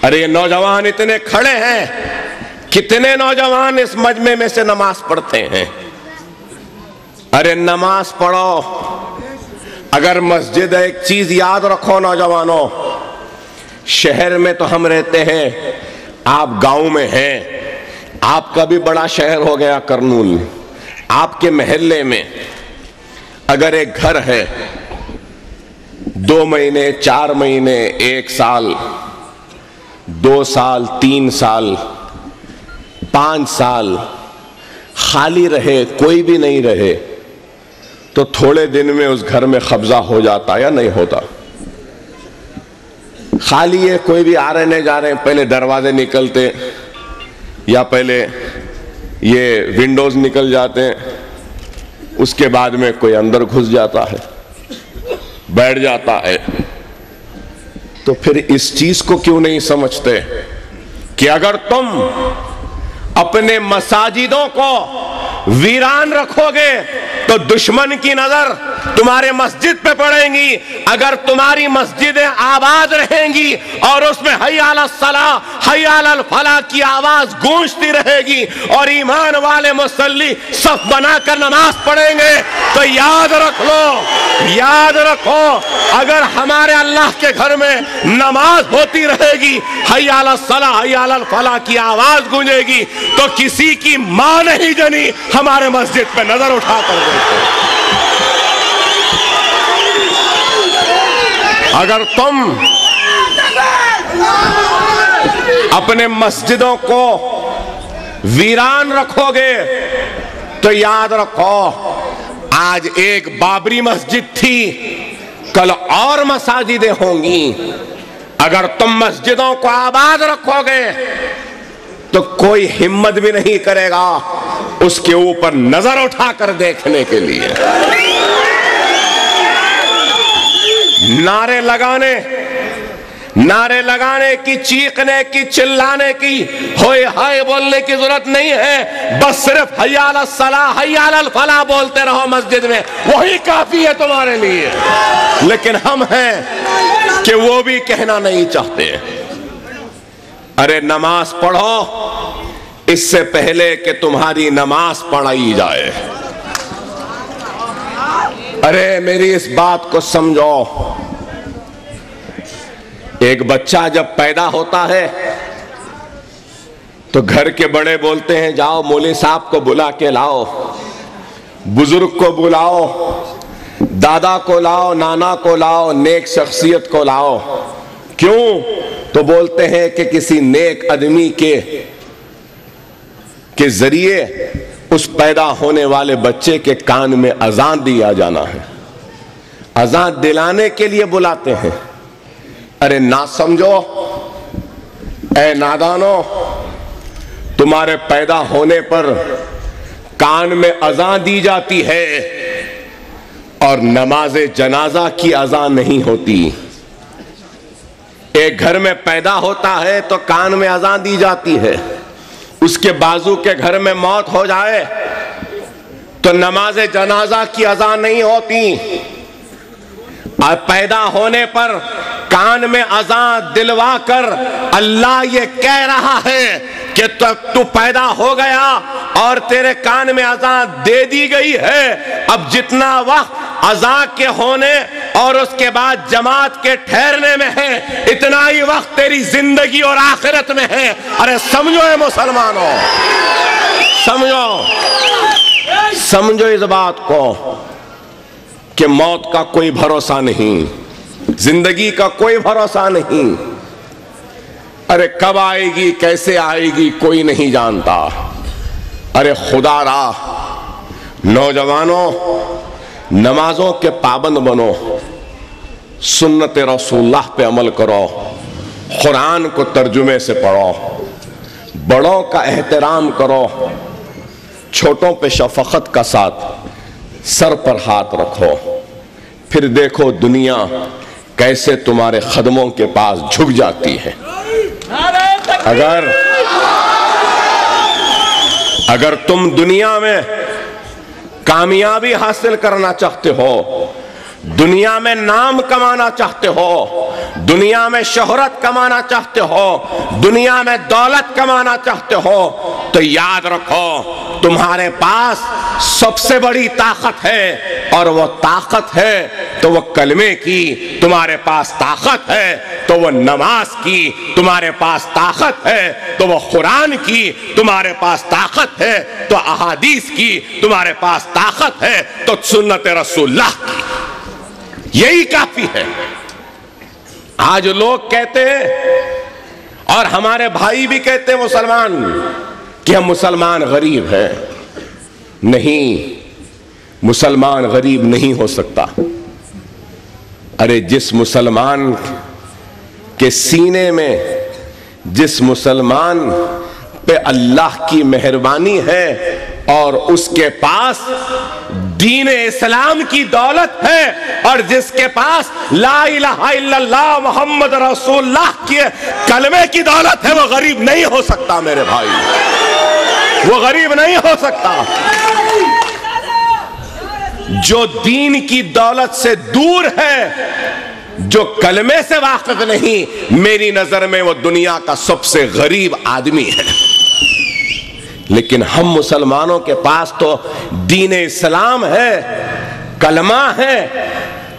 ارے یہ نوجوان اتنے کھڑے ہیں، کتنے نوجوان اس مجمع میں سے نماز پڑھتے ہیں؟ ارے نماز پڑھو۔ اگر مسجد ہے، ایک چیز یاد رکھو نوجوانوں، شہر میں تو ہم رہتے ہیں، آپ گاؤں میں ہیں، آپ کا بھی بڑا شہر ہو گیا کرنول، آپ کے محلے میں اگر ایک گھر ہے، 2 مہینے 4 مہینے 1 سال 2 سال 3 سال 5 سال خالی رہے، کوئی بھی نہیں رہے، تو تھوڑے دن میں اس گھر میں قبضہ ہو جاتا یا نہیں ہوتا؟ خالی ہے، کوئی بھی آ رہے نہیں جا رہے ہیں، پہلے دروازے نکلتے یا پہلے یہ ونڈوز نکل جاتے ہیں، اس کے بعد میں کوئی اندر گھس جاتا ہے، بیٹھ جاتا ہے۔ تو پھر اس چیز کو کیوں نہیں سمجھتے کہ اگر تم اپنے مساجدوں کو ویران رکھو گے تو دشمن کی نظر تمہارے مسجد پہ پڑیں گی، اگر تمہاری مسجدیں آباد رہیں گی اور اس میں حی علی الصلاۃ حی علی الفلاح کی آواز گونجتی رہے گی اور ایمان والے مصلی صف بنا کر نماز پڑھیں گے، تو یاد رکھ لو، یاد رکھو، اگر ہمارے اللہ کے گھر میں نماز ہوتی رہے گی، حی علی الصلاۃ حی علی الفلاح کی آواز گونجے گی، تو کسی کی ماں نہیں جنی ہمارے مسجد پہ نظر اٹھا کر دیکھو۔ اگر تم اپنے مسجدوں کو ویران رکھو گے تو یاد رکھو، آج ایک بابری مسجد تھی، کل اور مساجدیں ہوں گی۔ اگر تم مسجدوں کو آباد رکھو گے تو کوئی ہمت بھی نہیں کرے گا اس کے اوپر نظر اٹھا کر دیکھنے کے لیے۔ نعرے لگانے کی، چیخنے کی، چلانے کی، ہوئے ہائے بولنے کی ضرورت نہیں ہے. بس صرف حی علی الصلاۃ حی علی الفلاح بولتے رہو مسجد میں، وہی کافی ہے تمہارے لیے. لیکن ہم ہیں کہ وہ بھی کہنا نہیں چاہتے. ارے نماز پڑھو اس سے پہلے کہ تمہاری نماز پڑھائی جائے. ارے میری اس بات کو سمجھو. ایک بچہ جب پیدا ہوتا ہے تو گھر کے بڑے بولتے ہیں جاؤ مولوی صاحب کو بلا کے لاؤ، بزرگ کو بلاؤ، دادا کو لاؤ، نانا کو لاؤ، نیک شخصیت کو لاؤ. کیوں؟ تو بولتے ہیں کہ کسی نیک آدمی کے ذریعے اس پیدا ہونے والے بچے کے کان میں اذان دیا جانا ہے. اذان دلانے کے لیے بلاتے ہیں. ارے نہ سمجھو، اے نادانو، تمہارے پیدا ہونے پر کان میں اذان دی جاتی ہے اور نماز جنازہ کی اذان نہیں ہوتی. ایک گھر میں پیدا ہوتا ہے تو کان میں اذان دی جاتی ہے. اس کے بازو کے گھر میں موت ہو جائے تو نماز جنازہ کی اذان نہیں ہوتی. اور پیدا ہونے پر کان میں اذان دلوا کر اللہ یہ کہہ رہا ہے کہ تو پیدا ہو گیا اور تیرے کان میں اذان دے دی گئی ہے. اب جتنا وقت اذان کے ہونے اور اس کے بعد جماعت کے ٹھہرنے میں ہے، اتنا ہی وقت تیری زندگی اور آخرت میں ہے. ارے سمجھو اے مسلمانوں، سمجھو اس بات کو کہ موت کا کوئی بھروسہ نہیں، زندگی کا کوئی بھروسہ نہیں. ارے کب آئے گی، کیسے آئے گی، کوئی نہیں جانتا. ارے خدا را، نوجوانوں نمازوں کے پابند بنو، سنت رسول اللہ پہ عمل کرو، قرآن کو ترجمے سے پڑھو، بڑوں کا احترام کرو، چھوٹوں پہ شفقت کا ساتھ سر پر ہاتھ رکھو. پھر دیکھو دنیا کیسے تمہارے قدموں کے پاس جھک جاتی ہے. اگر تم دنیا میں کامیابی حاصل کرنا چاہتے ہو، دنیا میں نام کمانا چاہتے ہو، دنیا میں شہرت کمانا چاہتے ہو، دنیا میں دولت کمانا چاہتے ہو، تو یاد رکھو تمہارے پاس سب سے بڑی طاقت ہے، اور وہ طاقت ہے تو وہ کلمے کی. تمہارے پاس طاقت ہے تو وہ نماز کی. تمہارے پاس طاقت ہے تو وہ قرآن کی. تمہارے پاس طاقت ہے تو احادیث کی. تمہارے پاس طاقت ہے تو سنت رسول اللہ کی. یہی کافی ہے. آج لوگ کہتے ہیں اور ہمارے بھائی بھی کہتے ہیں مسلمان کہ ہم مسلمان غریب ہیں. نہیں، مسلمان غریب نہیں ہو سکتا. ارے جس مسلمان کے سینے میں، جس مسلمان پہ اللہ کی مہربانی ہے اور اس کے پاس دین اسلام کی دولت ہے، اور جس کے پاس لا الہ الا اللہ محمد رسول اللہ کے کلمے کی دولت ہے، وہ غریب نہیں ہو سکتا. میرے بھائی، وہ غریب نہیں ہو سکتا. جو دین کی دولت سے دور ہے، جو کلمے سے واقف نہیں، میری نظر میں وہ دنیا کا سب سے غریب آدمی ہے. لیکن ہم مسلمانوں کے پاس تو دین اسلام ہے، کلمہ ہے،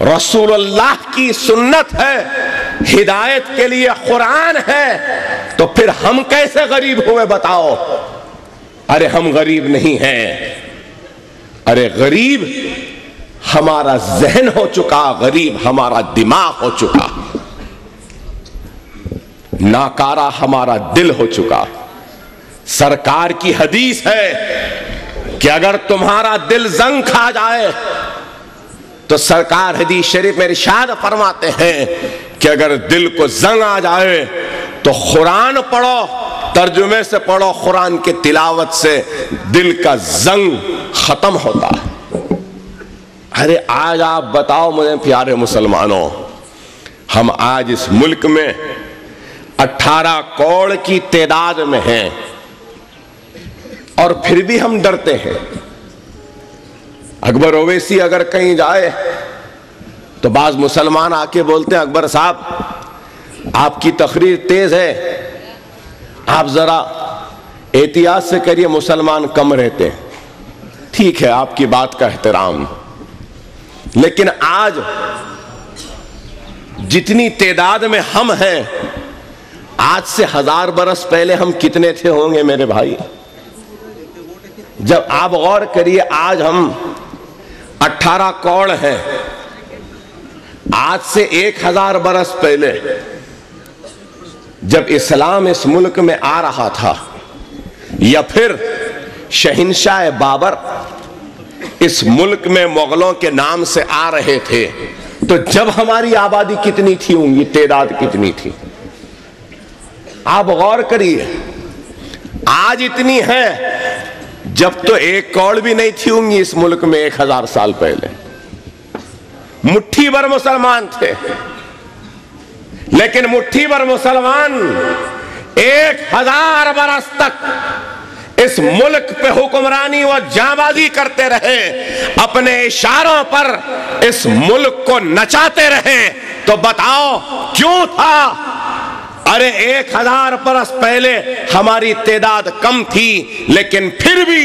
رسول اللہ کی سنت ہے، ہدایت کے لیے قرآن ہے. تو پھر ہم کیسے غریب ہوئے بتاؤ؟ ارے ہم غریب نہیں ہیں. ارے غریب ہمارا ذہن ہو چکا، غریب ہمارا دماغ ہو چکا، ناکارہ ہمارا دل ہو چکا. سرکار کی حدیث ہے کہ اگر تمہارا دل زنگ کھا جائے تو سرکار حدیث شریف میں ارشاد فرماتے ہیں کہ اگر دل کو زنگ آ جائے تو قرآن پڑھو، ترجمے سے پڑھو، قرآن کے تلاوت سے دل کا زنگ ختم ہوتا ہے. ارے آج آپ بتاؤ مجھے پیارے مسلمانوں، ہم آج اس ملک میں 18 کروڑ کی تعداد میں ہیں اور پھر بھی ہم ڈرتے ہیں۔ اکبر اویسی اگر کہیں جائے تو بعض مسلمان آ کے بولتے ہیں اکبر صاحب آپ کی تقریر تیز ہے، آپ ذرا احتیاط سے کریے، مسلمان کم رہتے ہیں۔ ٹھیک ہے، آپ کی بات کا احترام، لیکن آج جتنی تعداد میں ہم ہیں، آج سے 1000 برس پہلے ہم کتنے تھے ہوں گے میرے بھائی؟ جب آپ غور کریے، آج ہم 18 کروڑ ہیں، آج سے 1000 برس پہلے جب اسلام اس ملک میں آ رہا تھا، یا پھر شہنشاہ بابر اس ملک میں مغلوں کے نام سے آ رہے تھے، تو جب ہماری آبادی کتنی تھی ہوں گی، تعداد کتنی تھی؟ آپ غور کریے، آج اتنی ہے، جب تو 1 کروڑ بھی نہیں تھی ہوں گی اس ملک میں 1000 سال پہلے۔ مٹھی بھر مسلمان تھے، لیکن مٹھی بھر مسلمان 1000 برس تک اس ملک پہ حکمرانی و جانبازی کرتے رہے، اپنے اشاروں پر اس ملک کو نچاتے رہے۔ تو بتاؤ کیوں تھا؟ ارے 1000 برس پہلے ہماری تعداد کم تھی، لیکن پھر بھی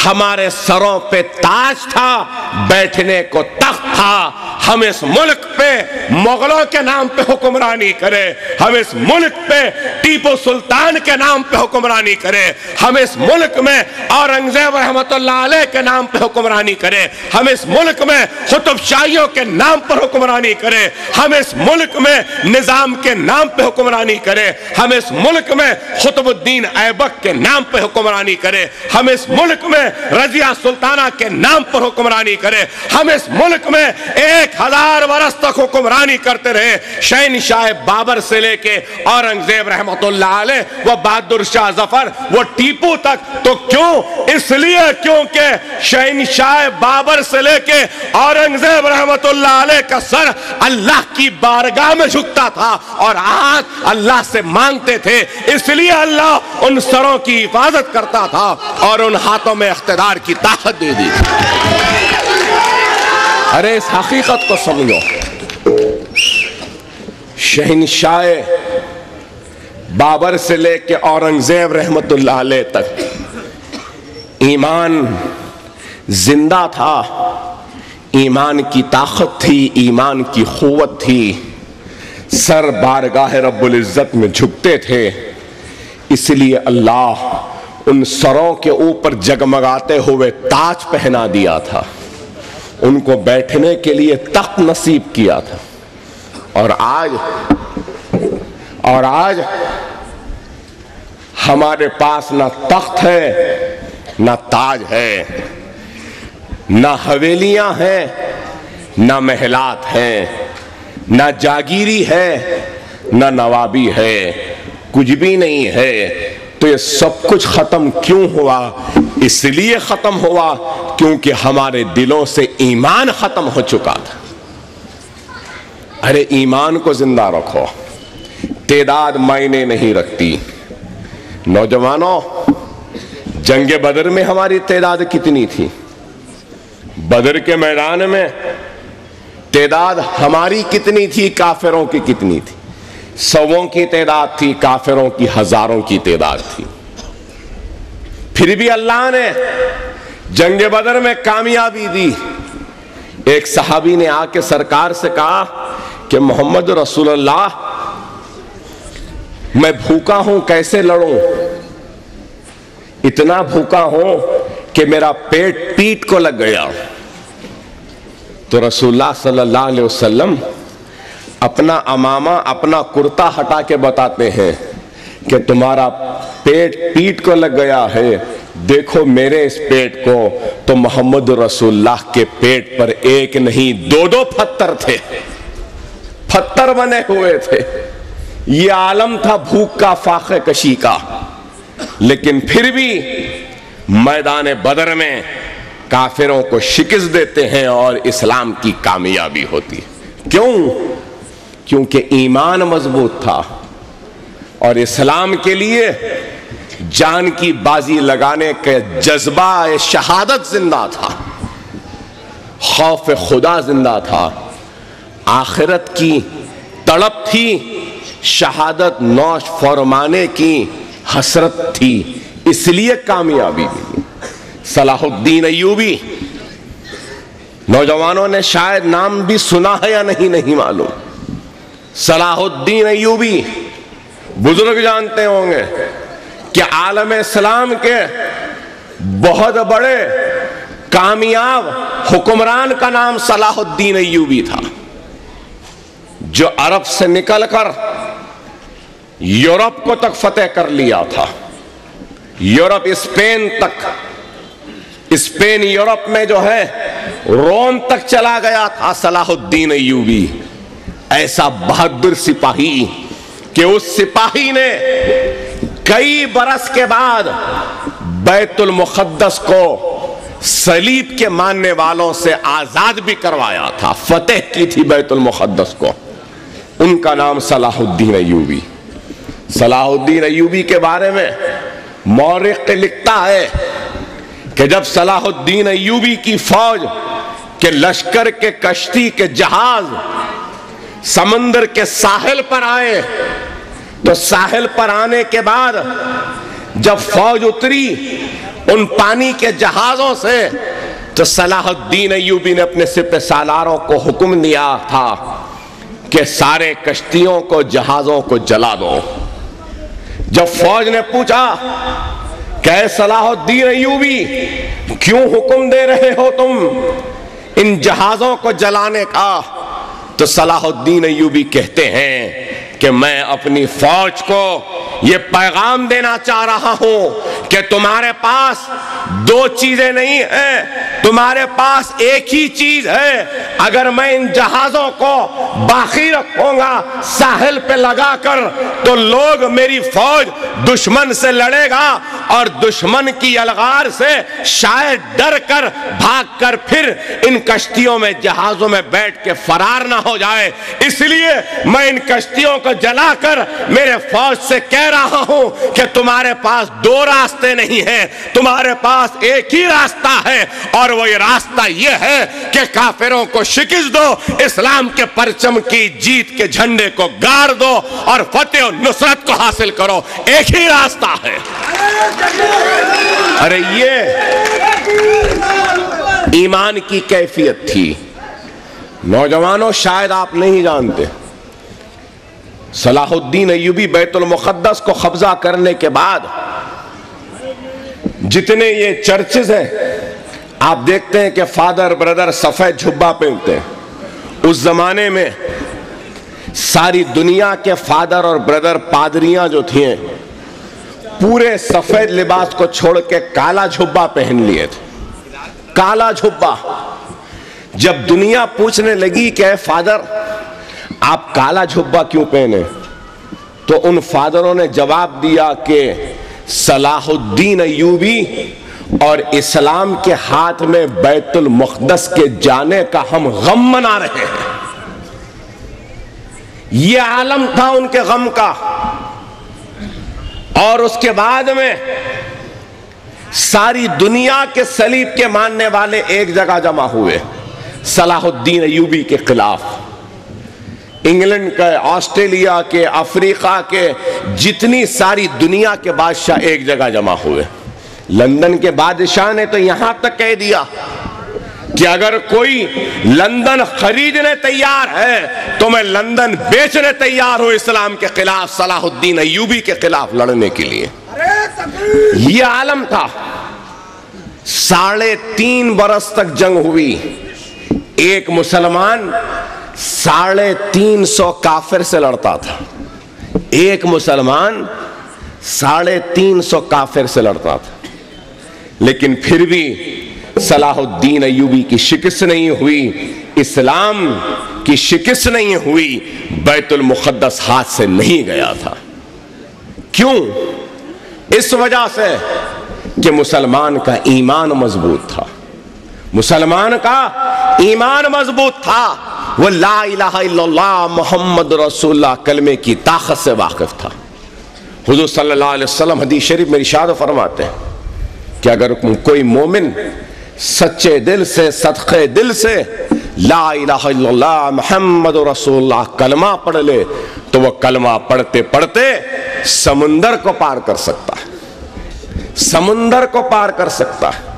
ہمارے سروں پہ تاج تھا، بیٹھنے کو تخت تھا۔ ہم اس ملک پہ مغلوں کے نام پہ حکمرانی کرے، ہم اس ملک پہ ٹیپو سلطان کے نام پہ حکمرانی کرے، ہم اس ملک میں اورنگزیب رحمت اللہ علیہ کے نام پہ حکمرانی کرے، ہم اس ملک میں قطب شاہیوں کے نام پر حکمرانی کرے، ہم اس ملک میں نظام کے نام پہ حکمرانی کرے، ہم اس ملک میں قطب الدین ایبک کے نام پہ حکمرانی کرے، ہم اس ملک میں رضیہ سلطانہ کے نام پر حکمرانی کرے، ہم اس ملک میں 1000 برس تک حکمرانی کرتے رہے، شہنشاہ بابر سے لے کے اورنگزیب رحمت اللہ علیہ، وہ بہادر شاہ ظفر، وہ ٹیپو تک۔ تو کیوں؟ اس لیے کیونکہ شہنشاہ بابر سے لے کے اورنگزیب رحمت اللہ علیہ کا سر اللہ کی بارگاہ میں جھکتا تھا اور آج اللہ سے مانگتے تھے، اس لیے اللہ ان سروں کی حفاظت کرتا تھا اور ان ہاتھوں میں اقتدار کی طاقت دے دی۔ ارے اس حقیقت کو سمجھو، شہنشاہ بابر سے لے کے اورنگزیب رحمت اللہ علیہ تک ایمان زندہ تھا، ایمان کی طاقت تھی، ایمان کی قوت تھی، سر بارگاہ رب العزت میں جھکتے تھے۔ اس لیے اللہ ان سروں کے اوپر جگمگاتے ہوئے تاج پہنا دیا تھا، ان کو بیٹھنے کے لیے تخت نصیب کیا تھا۔ اور آج ہمارے پاس نہ تخت ہے، نہ تاج ہے، نہ حویلیاں ہیں، نہ محلات ہیں، نہ جاگیری ہے، نہ نوابی ہے، کچھ بھی نہیں ہے۔ تو یہ سب کچھ ختم کیوں ہوا؟ اس لیے ختم ہوا کیونکہ ہمارے دلوں سے ایمان ختم ہو چکا تھا۔ ارے ایمان کو زندہ رکھو، تعداد معنی نہیں رکھتی۔ نوجوانوں، جنگ بدر میں ہماری تعداد کتنی تھی؟ بدر کے میدان میں تعداد ہماری کتنی تھی، کافروں کی کتنی تھی؟ 100 کی تعداد تھی، کافروں کی 1000 کی تعداد تھی۔ پھر بھی اللہ نے جنگ بدر میں کامیابی دی۔ ایک صحابی نے آ کے سرکار سے کہا کہ محمد رسول اللہ، میں بھوکا ہوں، کیسے لڑوں؟ اتنا بھوکا ہوں کہ میرا پیٹ پیٹ کو لگ گیا۔ تو رسول اللہ صلی اللہ علیہ وسلم اپنا امامہ، اپنا کرتا ہٹا کے بتاتے ہیں کہ تمہارا پیٹ پیٹ کو لگ گیا ہے، دیکھو میرے اس پیٹ کو۔ تو محمد رسول اللہ کے پیٹ پر 1 نہیں 2 پتھر تھے، پتھر بنے ہوئے تھے۔ یہ عالم تھا بھوک کا، فاقہ کشی کا، لیکن پھر بھی میدان بدر میں کافروں کو شکست دیتے ہیں اور اسلام کی کامیابی ہوتی ہے۔ کیوں؟ کیونکہ ایمان مضبوط تھا اور اسلام کے لیے جان کی بازی لگانے کا جذبہ شہادت زندہ تھا، خوف خدا زندہ تھا، آخرت کی تڑپ تھی، شہادت نوش فرمانے کی حسرت تھی، اس لیے کامیابی ملی۔ صلاح الدین ایوبی، نوجوانوں نے شاید نام بھی سنا ہے یا نہیں معلوم۔ صلاح الدین ایوبی بزرگ جانتے ہوں گے کہ عالم اسلام کے بہت بڑے کامیاب حکمران کا نام صلاح الدین ایوبی تھا، جو عرب سے نکل کر یورپ کو تک فتح کر لیا تھا، یورپ اسپین تک، اسپین یورپ میں جو ہے روم تک چلا گیا تھا صلاح الدین ایوبی۔ ایسا بہادر سپاہی کہ اس سپاہی نے کئی برس کے بعد بیت المقدس کو صلیب کے ماننے والوں سے آزاد بھی کروایا تھا، فتح کی تھی بیت المقدس کو۔ ان کا نام صلاح الدین ایوبی۔ صلاح الدین ایوبی کے بارے میں مورخ لکھتا ہے کہ جب صلاح الدین ایوبی کی فوج کے لشکر کے کشتی کے جہاز سمندر کے ساحل پر آئے تو ساحل پر آنے کے بعد جب فوج اتری ان پانی کے جہازوں سے تو صلاح الدین ایوبی نے اپنے سپہ سالاروں کو حکم دیا تھا کہ سارے کشتیوں کو جہازوں کو جلا دو۔ جب فوج نے پوچھا کہ اے صلاح الدین ایوبی کیوں حکم دے رہے ہو تم ان جہازوں کو جلانے کا، تو صلاح الدین ایوبی کہتے ہیں کہ میں اپنی فوج کو یہ پیغام دینا چاہ رہا ہوں کہ تمہارے پاس دو چیزیں نہیں ہیں، تمہارے پاس ایک ہی چیز ہے۔ اگر میں ان جہازوں کو باقی رکھوں گا ساحل پہ لگا کر تو لوگ میری فوج دشمن سے لڑے گا اور دشمن کی الغار سے شاید ڈر کر بھاگ کر پھر ان کشتیوں میں جہازوں میں بیٹھ کے فرار نہ ہو جائے، اس لیے میں ان کشتیوں کو جلا کر میرے فوج سے کہہ رہا ہوں کہ تمہارے پاس دو راستے نہیں ہیں، تمہارے پاس ایک ہی راستہ ہے، اور وہ یہ راستہ یہ ہے کہ کافروں کو شکست دو، اسلام کے پرچم کی جیت کے جھنڈے کو گاڑ دو اور فتح و نصرت کو حاصل کرو، ایک ہی راستہ ہے۔ ارے یہ ایمان کی کیفیت تھی۔ نوجوانوں شاید آپ نہیں جانتے، صلاح الدین ایوبی بیت المقدس کو قبضہ کرنے کے بعد جتنے یہ چرچز ہیں آپ دیکھتے ہیں کہ فادر بردر سفید جھبا پہنتے ہیں۔ اس زمانے میں ساری دنیا کے فادر اور بردر پادریاں جو تھیں پورے سفید لباس کو چھوڑ کے کالا جھبا پہن لیے تھے، کالا جھبا۔ جب دنیا پوچھنے لگی کہ اے فادر آپ کالا جھبا کیوں پہنے، تو ان فادروں نے جواب دیا کہ صلاح الدین ایوبی اور اسلام کے ہاتھ میں بیت المقدس کے جانے کا ہم غم منا رہے ہیں۔ یہ عالم تھا ان کے غم کا۔ اور اس کے بعد میں ساری دنیا کے صلیب کے ماننے والے ایک جگہ جمع ہوئے صلاح الدین ایوبی کے خلاف۔ انگلینڈ کے، آسٹریلیا کے، افریقہ کے، جتنی ساری دنیا کے بادشاہ ایک جگہ جمع ہوئے۔ لندن کے بادشاہ نے تو یہاں تک کہہ دیا کہ اگر کوئی لندن خریدنے تیار ہے تو میں لندن بیچنے تیار ہوں اسلام کے خلاف، صلاح الدین ایوبی کے خلاف لڑنے کے لیے۔ یہ عالم تھا۔ 3.5 برس تک جنگ ہوئی، ایک مسلمان 350 کافر سے لڑتا تھا، ایک مسلمان 350 کافر سے لڑتا تھا، لیکن پھر بھی صلاح الدین ایوبی کی شکست نہیں ہوئی، اسلام کی شکست نہیں ہوئی، بیت المقدس ہاتھ سے نہیں گیا تھا۔ کیوں؟ اس وجہ سے کہ مسلمان کا ایمان مضبوط تھا، مسلمان کا ایمان مضبوط تھا، وہ لا الہ الا اللہ محمد رسول اللہ کلمے کی طاقت سے واقف تھا۔ حضور صلی اللہ علیہ وسلم حدیث شریف میں ارشاد فرماتے ہیں کہ اگر کوئی مومن سچے دل سے صدقے دل سے لا الہ الا اللہ محمد رسول اللہ کلمہ پڑھ لے تو وہ کلمہ پڑھتے پڑھتے سمندر کو پار کر سکتا ہے، سمندر کو پار کر سکتا ہے۔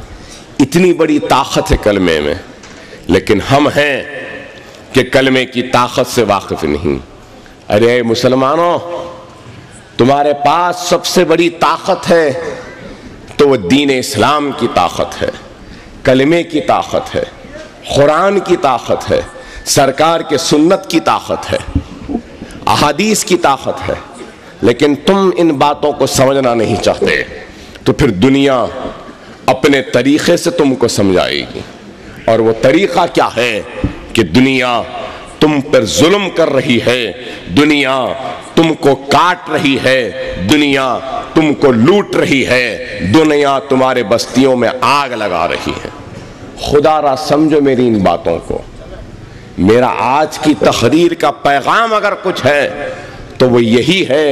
اتنی بڑی طاقت ہے کلمے میں، لیکن ہم ہیں کہ کلمے کی طاقت سے واقف نہیں۔ ارے مسلمانوں، تمہارے پاس سب سے بڑی طاقت ہے تو وہ دین اسلام کی طاقت ہے، کلمے کی طاقت ہے، قرآن کی طاقت ہے، سرکار کے سنت کی طاقت ہے، احادیث کی طاقت ہے۔ لیکن تم ان باتوں کو سمجھنا نہیں چاہتے، تو پھر دنیا اپنے طریقے سے تم کو سمجھائے گی۔ اور وہ طریقہ کیا ہے کہ دنیا تم پر ظلم کر رہی ہے، دنیا تم کو کاٹ رہی ہے، دنیا تم کو لوٹ رہی ہے، دنیا تمہارے بستیوں میں آگ لگا رہی ہے۔ خدا را سمجھو میری ان باتوں کو۔ میرا آج کی تقریر کا پیغام اگر کچھ ہے تو وہ یہی ہے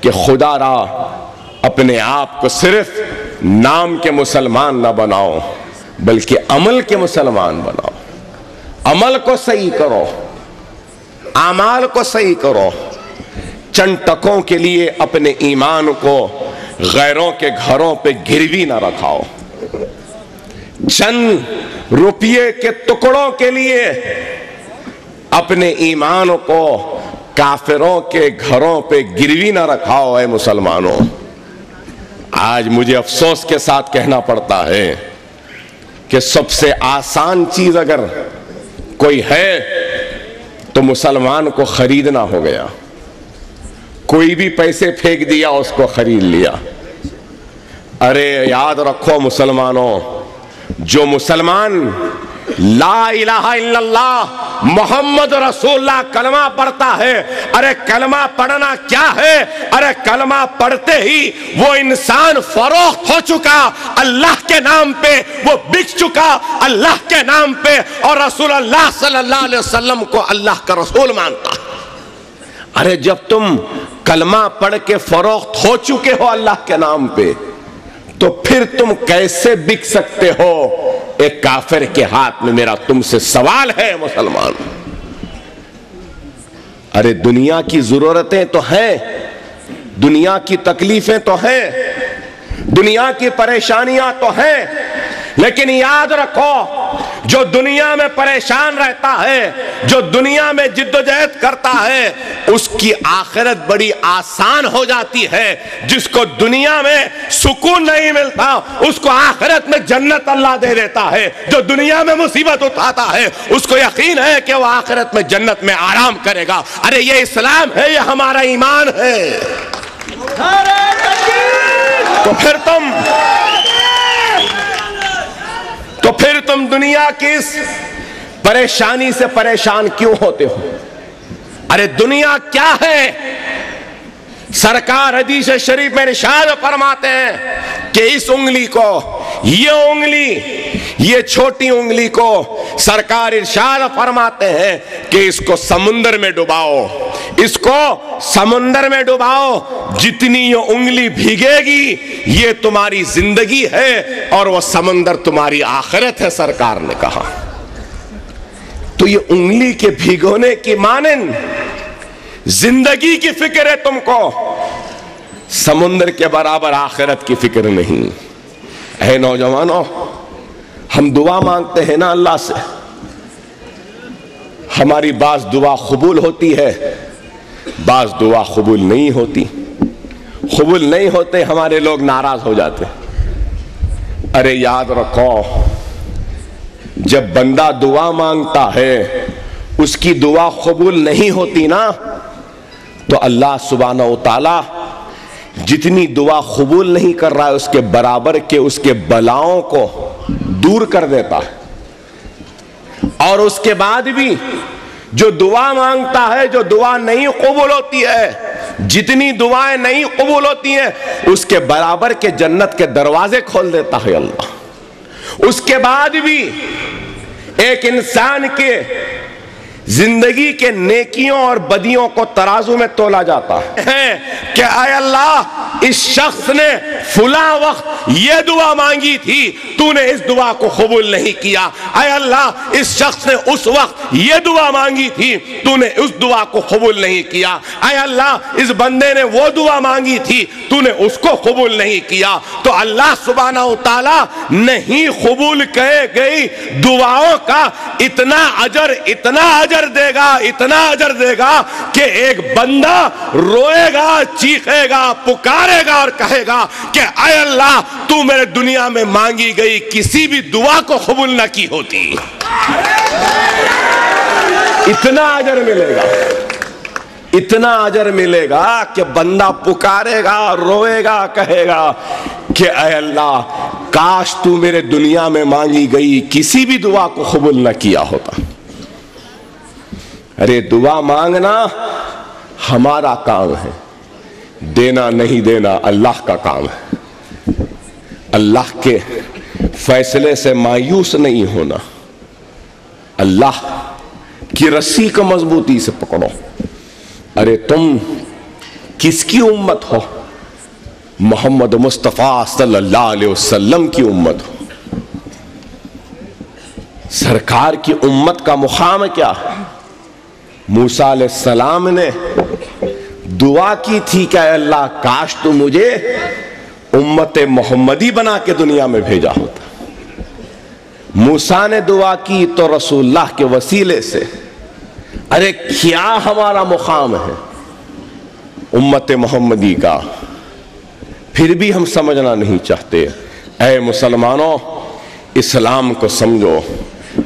کہ خدا را اپنے آپ کو صرف نام کے مسلمان نہ بناؤ، بلکہ عمل کے مسلمان بناؤ۔ عمل کو صحیح کرو، اعمال کو صحیح کرو۔ چند ٹکوں کے لیے اپنے ایمان کو غیروں کے گھروں پہ گروی نہ رکھاؤ، چند روپیے کے ٹکڑوں کے لیے اپنے ایمان کو کافروں کے گھروں پہ گروی نہ رکھاؤ۔ اے مسلمانوں، آج مجھے افسوس کے ساتھ کہنا پڑتا ہے کہ سب سے آسان چیز اگر کوئی ہے تو مسلمان کو خریدنا ہو گیا۔ کوئی بھی پیسے پھینک دیا، اس کو خرید لیا۔ ارے یاد رکھو مسلمانوں، جو مسلمان لا الہ الا اللہ محمد رسول اللہ کلمہ پڑھتا ہے، ارے کلمہ پڑھنا کیا ہے؟ ارے کلمہ پڑھتے ہی وہ انسان فروخت ہو چکا اللہ کے نام پہ، وہ بک چکا اللہ کے نام پہ، اور رسول اللہ صلی اللہ علیہ وسلم کو اللہ کا رسول مانتا۔ ارے جب تم کلمہ پڑھ کے فروخت ہو چکے ہو اللہ کے نام پہ، تو پھر تم کیسے بک سکتے ہو ایک کافر کے ہاتھ میں؟ میرا تم سے سوال ہے مسلمان۔ ارے دنیا کی ضرورتیں تو ہیں، دنیا کی تکلیفیں تو ہیں، دنیا کی پریشانیاں تو ہیں، لیکن یاد رکھو جو دنیا میں پریشان رہتا ہے، جو دنیا میں جدوجہد کرتا ہے، اس کی آخرت بڑی آسان ہو جاتی ہے۔ جس کو دنیا میں سکون نہیں ملتا، اس کو آخرت میں جنت اللہ دے دیتا ہے۔ جو دنیا میں مصیبت اٹھاتا ہے، اس کو یقین ہے کہ وہ آخرت میں جنت میں آرام کرے گا۔ ارے یہ اسلام ہے، یہ ہمارا ایمان ہے۔ تو پھر تم دنیا کی اس پریشانی سے پریشان کیوں ہوتے ہو؟ ارے دنیا کیا ہے؟ سرکار حدیث شریف میں ارشاد فرماتے ہیں کہ اس انگلی کو، یہ انگلی، یہ چھوٹی انگلی کو سرکار ارشاد فرماتے ہیں کہ اس کو سمندر میں ڈباؤ، اس کو سمندر میں ڈباؤ، جتنی یہ انگلی بھیگے گی یہ تمہاری زندگی ہے اور وہ سمندر تمہاری آخرت ہے، سرکار نے کہا۔ تو یہ انگلی کے بھیگونے کی مانند زندگی کی فکر ہے تم کو، سمندر کے برابر آخرت کی فکر نہیں۔ اے نوجوانوں، ہم دعا مانگتے ہیں نا اللہ سے، ہماری بعض دعا قبول ہوتی ہے، بعض دعا قبول نہیں ہوتی۔ قبول نہیں ہوتے ہمارے لوگ ناراض ہو جاتے۔ ارے یاد رکھو، جب بندہ دعا مانگتا ہے اس کی دعا قبول نہیں ہوتی نا، تو اللہ سبحانہ و تعالی جتنی دعا قبول نہیں کر رہا ہے اس کے برابر کے اس کے بلاؤں کو دور کر دیتا ہے۔ اور اس کے بعد بھی جو دعا مانگتا ہے، جو دعا نہیں قبول ہوتی ہے، جتنی دعائیں نہیں قبول ہوتی ہیں اس کے برابر کے جنت کے دروازے کھول دیتا ہے اللہ۔ اس کے بعد بھی ایک انسان کے زندگی کے نیکیوں اور بدیوں کو ترازو میں تولا جاتا ہے کہ اے اللہ اس شخص نے فلاں وقت یہ دعا مانگی تھی، تو نے اس دعا کو قبول نہیں کیا۔ اے اللہ اس شخص نے اس وقت یہ دعا مانگی تھی، تو نے اس دعا کو قبول نہیں کیا۔ اے اللہ اس بندے نے وہ دعا مانگی تھی، تو نے اس کو قبول نہیں کیا۔ تو اللہ سبحانہ و تعالی نہیں قبول کیے گئی دعاؤں کا اتنا اجر دے گا، اتنا اجر دے گا کہ ایک بندہ روئے گا، چیخے گا، پکارے گا اور کہے گا کہ اے اللہ تو میرے دنیا میں مانگی گئی کسی بھی دعا کو قبول نہ کی ہوتی۔ اتنا اجر ملے گا، اتنا اجر ملے گا کہ بندہ پکارے گا، روئے گا، کہے گا کہ اے اللہ کاش تو میرے دنیا میں مانگی گئی کسی بھی دعا کو قبول نہ کیا ہوتا۔ ارے دعا مانگنا ہمارا کام ہے، دینا نہیں دینا اللہ کا کام ہے۔ اللہ کے فیصلے سے مایوس نہیں ہونا، اللہ کی رسی کو مضبوطی سے پکڑو۔ ارے تم کس کی امت ہو؟ محمد مصطفیٰ صلی اللہ علیہ وسلم کی امت ہو۔ سرکار کی امت کا مقام کیا؟ موسیٰ علیہ السلام نے دعا کی تھی کہ اے اللہ کاش تو مجھے امت محمدی بنا کے دنیا میں بھیجا ہوتا۔ موسیٰ نے دعا کی تو رسول اللہ کے وسیلے سے۔ ارے کیا ہمارا مقام ہے امت محمدی کا، پھر بھی ہم سمجھنا نہیں چاہتے۔ اے مسلمانوں اسلام کو سمجھو۔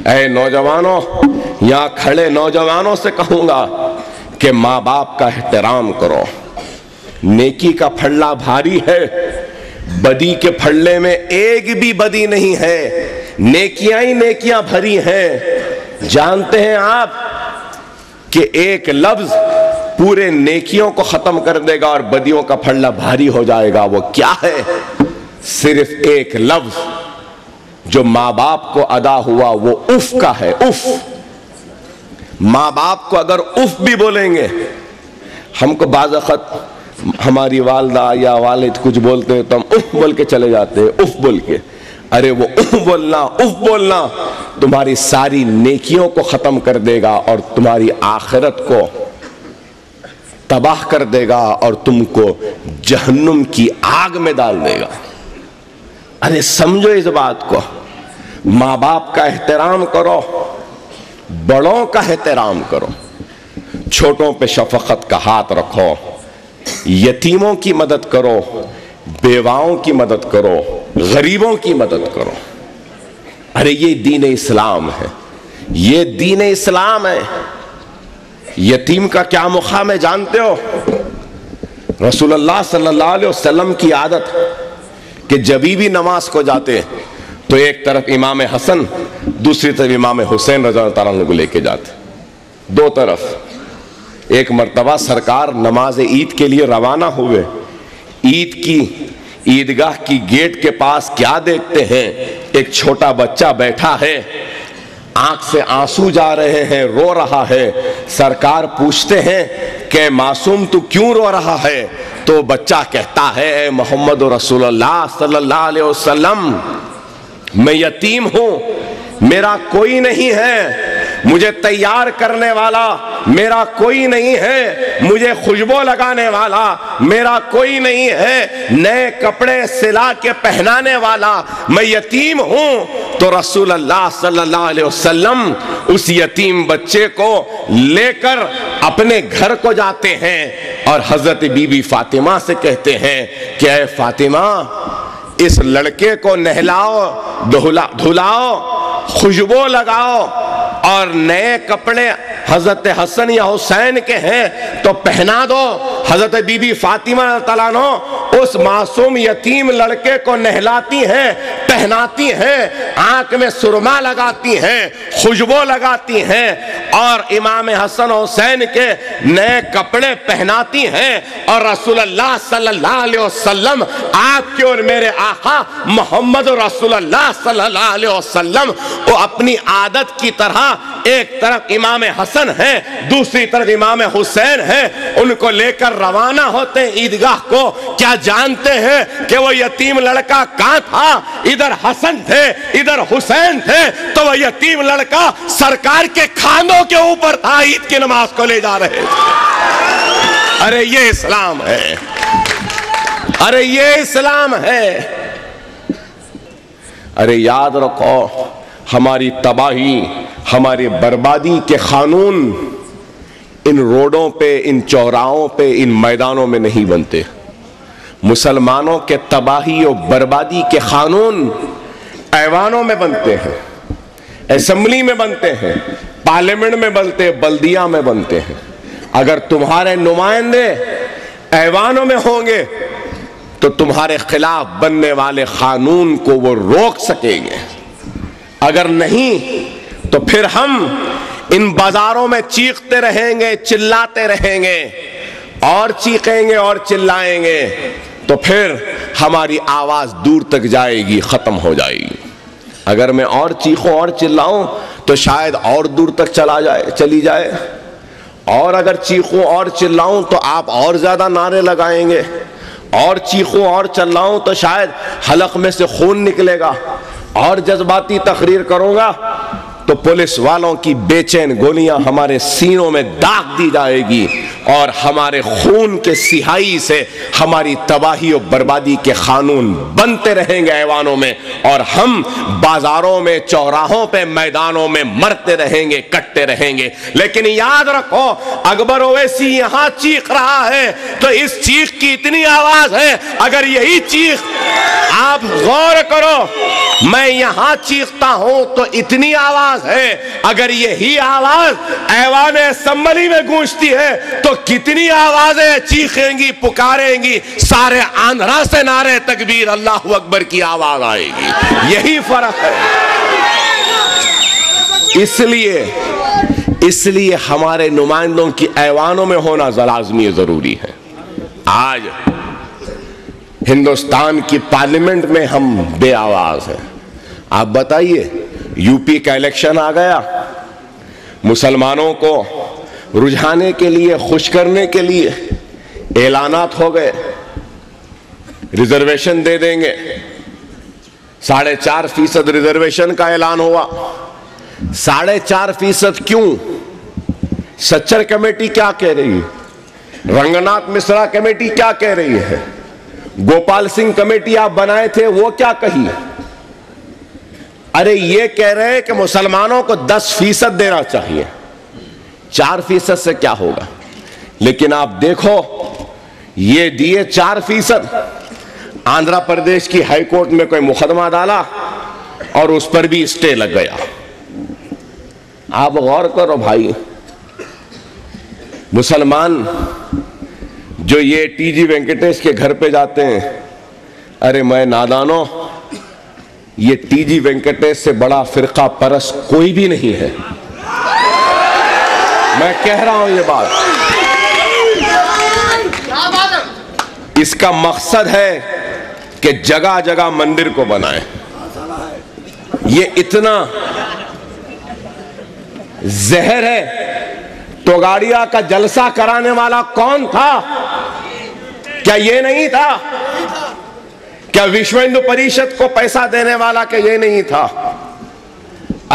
اے نوجوانوں، یہاں کھڑے نوجوانوں سے کہوں گا کہ ماں باپ کا احترام کرو۔ نیکی کا پھڑا بھاری ہے، بدی کے پھڑے میں ایک بھی بدی نہیں ہے، نیکیاں ہی نیکیاں بھری ہیں۔ جانتے ہیں آپ کہ ایک لفظ پورے نیکیوں کو ختم کر دے گا اور بدیوں کا پھڑا بھاری ہو جائے گا۔ وہ کیا ہے؟ صرف ایک لفظ جو ماں باپ کو ادا ہوا وہ اف کا ہے۔ اف، ماں باپ کو اگر اف بھی بولیں گے، ہم کو بعض وقت ہماری والدہ یا والد کچھ بولتے ہیں تو ہم اف بول کے چلے جاتے ہیں، اف بول کے۔ ارے وہ اف بولنا تمہاری ساری نیکیوں کو ختم کر دے گا اور تمہاری آخرت کو تباہ کر دے گا اور تم کو جہنم کی آگ میں ڈال دے گا۔ ارے سمجھو اس بات کو، ماں باپ کا احترام کرو، بڑوں کا احترام کرو، چھوٹوں پہ شفقت کا ہاتھ رکھو، یتیموں کی مدد کرو، بیواؤں کی مدد کرو، غریبوں کی مدد کرو۔ ارے یہ دین اسلام ہے، یہ دین اسلام ہے۔ یتیم کا کیا مقام ہے جانتے ہو؟ رسول اللہ صلی اللہ علیہ وسلم کی عادت کہ جبھی بھی نماز کو جاتے تو ایک طرف امام حسن دوسری طرف امام حسین رضی اللہ تعالیٰ عنہ کو لے کے جاتے، دو طرف۔ ایک مرتبہ سرکار نماز عید کے لیے روانہ ہوئے، عیدگاہ کی گیٹ کے پاس کیا دیکھتے ہیں؟ ایک چھوٹا بچہ بیٹھا ہے، آنکھ سے آنسو جا رہے ہیں، رو رہا ہے۔ سرکار پوچھتے ہیں کہ معصوم تو کیوں رو رہا ہے؟ تو بچہ کہتا ہے اے محمد رسول اللہ صلی اللہ علیہ وسلم، میں یتیم ہوں، میرا کوئی نہیں ہے، مجھے تیار کرنے والا میرا کوئی نہیں ہے، مجھے خوشبو لگانے والا میرا کوئی نہیں ہے، نئے کپڑے سلا کے پہنانے والا میں یتیم ہوں۔ تو رسول اللہ صلی اللہ علیہ وسلم اس یتیم بچے کو لے کر اپنے گھر کو جاتے ہیں اور حضرت بی بی فاطمہ سے کہتے ہیں کہ اے فاطمہ اس لڑکے کو نہلاؤ، دھلاؤ، خوشبو لگاؤ اور نئے کپڑے حضرت حسن یا حسین کے ہیں تو پہنا دو۔ حضرت بی بی فاطمہ تعالیٰ عنہ اس معصوم یتیم لڑکے کو نہلاتی ہیں، پہناتی ہیں، آنکھ میں سرما لگاتی ہیں، خوشبو لگاتی ہیں اور امام حسن حسین کے نئے کپڑے پہناتی ہیں، اور رسول اللہ صلی اللہ علیہ وسلم آپ کے اور میرے آقا محمد رسول اللہ صلی اللہ علیہ وسلم وہ اپنی عادت کی طرح ایک طرف امام حسن ہے، دوسری طرف امام حسین ہے، ان کو لے کر روانہ ہوتے ہیں عیدگاہ کو. کیا جانتے ہیں کہ وہ یتیم لڑکا کہاں تھا؟ ادھر حسن تھے، ادھر حسین تھے، تو وہ یتیم لڑکا سرکار کے کھانوں کے اوپر تھا، عید کی نماز کو لے جا رہے تھے. ارے یہ اسلام ہے، ارے یہ اسلام ہے. ارے یاد رکھو، ہماری تباہی، ہماری بربادی کے قانون ان روڈوں پہ، ان چوراہوں پہ، ان میدانوں میں نہیں بنتے. مسلمانوں کے تباہی اور بربادی کے قانون ایوانوں میں بنتے ہیں، اسمبلی میں بنتے ہیں، پارلیمنٹ میں بنتے ہیں، بلدیہ میں بنتے ہیں. اگر تمہارے نمائندے ایوانوں میں ہوں گے تو تمہارے خلاف بننے والے قانون کو وہ روک سکیں گے. اگر نہیں تو پھر ہم ان بازاروں میں چیختے رہیں گے، چلاتے رہیں گے، اور چیخیں گے اور چلائیں گے، تو پھر ہماری آواز دور تک جائے گی، ختم ہو جائے گی. اگر میں اور چیخوں اور چلاؤں تو شاید اور دور تک چلی جائے، اور اگر چیخوں اور چلاؤں تو آپ اور زیادہ نعرے لگائیں گے، اور چیخوں اور چلاؤں تو شاید حلق میں سے خون نکلے گا، اور جذباتی تقریر کروں گا تو پولیس والوں کی بے چین گولیاں ہمارے سینوں میں داغ دی جائے گی، اور ہمارے خون کے سیاہی سے ہماری تباہی و بربادی کے قانون بنتے رہیں گے ایوانوں میں، اور ہم بازاروں میں، چوراہوں پہ، میدانوں میں مرتے رہیں گے، کٹتے رہیں گے. لیکن یاد رکھو، اکبر اویسی یہاں چیخ رہا ہے تو اس چیخ کی اتنی آواز ہے. اگر یہی چیخ، آپ غور کرو، میں یہاں چیختا ہوں تو اتنی آواز ہے، اگر یہی آواز ایوان اسمبلی میں گونجتی ہے تو کتنی آوازیں چیخیں گی، پکاریں گی. سارے آندھرا سے نعرے تکبیر اللہ اکبر کی آواز آئے گی. یہی فرق ہے. اس لیے ہمارے نمائندوں کی ایوانوں میں ہونا لازمی ضروری ہے. آج ہندوستان کی پارلیمنٹ میں ہم بے آواز ہیں. آپ بتائیے، یو پی کا الیکشن آ گیا، مسلمانوں کو رجھانے کے لیے، خوش کرنے کے لیے اعلانات ہو گئے، ریزرویشن دے دیں گے. 4.5% ریزرویشن کا اعلان ہوا. 4.5% کیوں؟ سچر کمیٹی کیا کہہ رہی ہے؟ رنگناتھ مشرا کمیٹی کیا کہہ رہی ہے؟ گوپال سنگھ کمیٹی آپ بنائے تھے، وہ کیا کہی؟ ارے یہ کہہ رہے ہیں کہ مسلمانوں کو 10% دینا چاہیے. 4% سے کیا ہوگا؟ لیکن آپ دیکھو، یہ دیے 4%. آندھرا پردیش کی ہائی کورٹ میں کوئی مقدمہ ڈالا اور اس پر بھی اسٹے لگ گیا. آپ غور کرو بھائی، مسلمان جو یہ ٹی جی وینکٹیش کے گھر پہ جاتے ہیں، ارے میں نادانوں، یہ ٹی جی وینکٹیش سے بڑا فرقہ پرست کوئی بھی نہیں ہے. میں کہہ رہا ہوں یہ بات. اس کا مقصد ہے کہ جگہ جگہ مندر کو بنائیں. یہ اتنا زہر ہے. توگاڑیا کا جلسہ کرانے والا کون تھا؟ کیا یہ نہیں تھا؟ کیا وشو ہندو پریشد کو پیسہ دینے والا کہ یہ نہیں تھا؟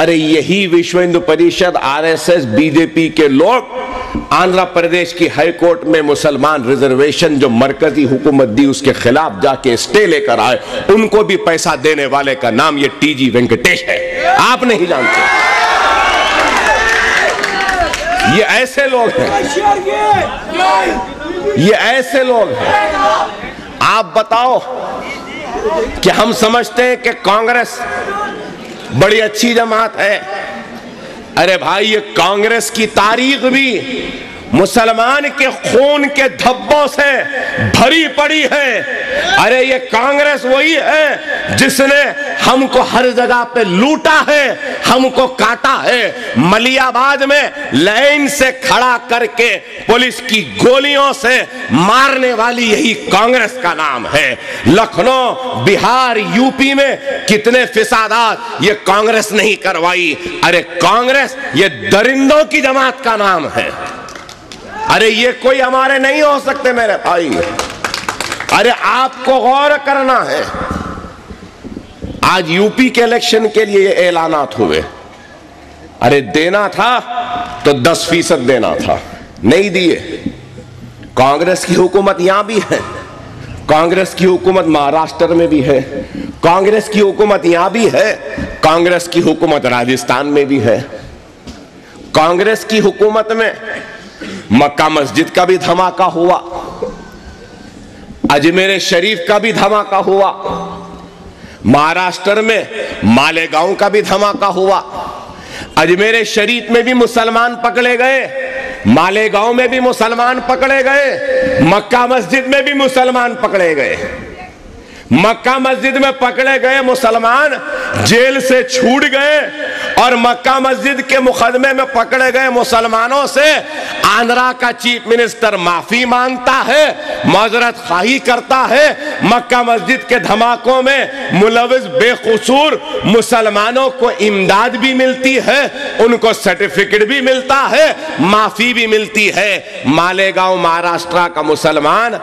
ارے یہی Vishwa Hindu Parishad, R S S, B J P کے لوگ آندھرا پردیش کی ہائی کورٹ میں مسلمان ریزرویشن جو مرکزی حکومت دی اس کے خلاف جا کے اسٹے لے کر آئے. ان کو بھی پیسہ دینے والے کا نام یہ ٹی جی وینکٹیش ہے. آپ نہیں جانتے. یہ ایسے لوگ ہیں، یہ ایسے لوگ ہیں. آپ بتاؤ کہ ہم سمجھتے ہیں کہ کانگریس بڑی اچھی جماعت ہے. ارے بھائی، یہ کانگریس کی تاریخ بھی مسلمان کے خون کے دھبوں سے بھری پڑی ہے. ارے یہ کانگریس وہی ہے جس نے ہم کو ہر جگہ پہ لوٹا ہے، ہم کو کاٹا ہے۔ ملی آباد میں لائن سے کھڑا کر کے پولیس کی گولیوں سے مارنے والی یہی کانگریس کا نام ہے۔ لکھنؤ، بہار، یو پی میں کتنے فسادات یہ کانگریس نہیں کروائی۔ ارے کانگریس یہ درندوں کی جماعت کا نام ہے۔ ارے یہ کوئی ہمارے نہیں ہو سکتے میرے بھائی۔ ارے آپ کو غور کرنا ہے۔ آج یو پی کے الیکشن کے لیے یہ اعلانات ہوئے، ارے دینا تھا تو 10% دینا تھا، نہیں دیے۔ کانگریس کی حکومت یہاں بھی ہے، کانگریس کی حکومت مہاراشٹر میں بھی ہے، کانگریس کی حکومت یہاں بھی ہے، کانگریس کی حکومت راجستھان میں بھی ہے۔ کانگریس کی حکومت میں مکہ مسجد کا بھی دھماکہ ہوا، اجمیر شریف کا بھی دھماکہ ہوا، مہاراشٹر میں مالیگاؤں کا بھی دھماکہ ہوا۔ اجمیر شریف میں بھی مسلمان پکڑے گئے، مالیگاؤں میں بھی مسلمان پکڑے گئے، مکہ مسجد میں بھی مسلمان پکڑے گئے۔ مکہ مسجد میں پکڑے گئے مسلمان جیل سے چھوٹ گئے، اور مکہ مسجد کے مقدمے میں پکڑے گئے مسلمانوں سے آندھرا کا چیف منسٹر معافی مانگتا ہے، معذرت خواہی کرتا ہے۔ مکہ مسجد کے دھماکوں میں ملوث بے قصور مسلمانوں کو امداد بھی ملتی ہے، ان کو سرٹیفکیٹ بھی ملتا ہے، معافی بھی ملتی ہے۔ مالیگاؤں مہاراشٹر کا مسلمان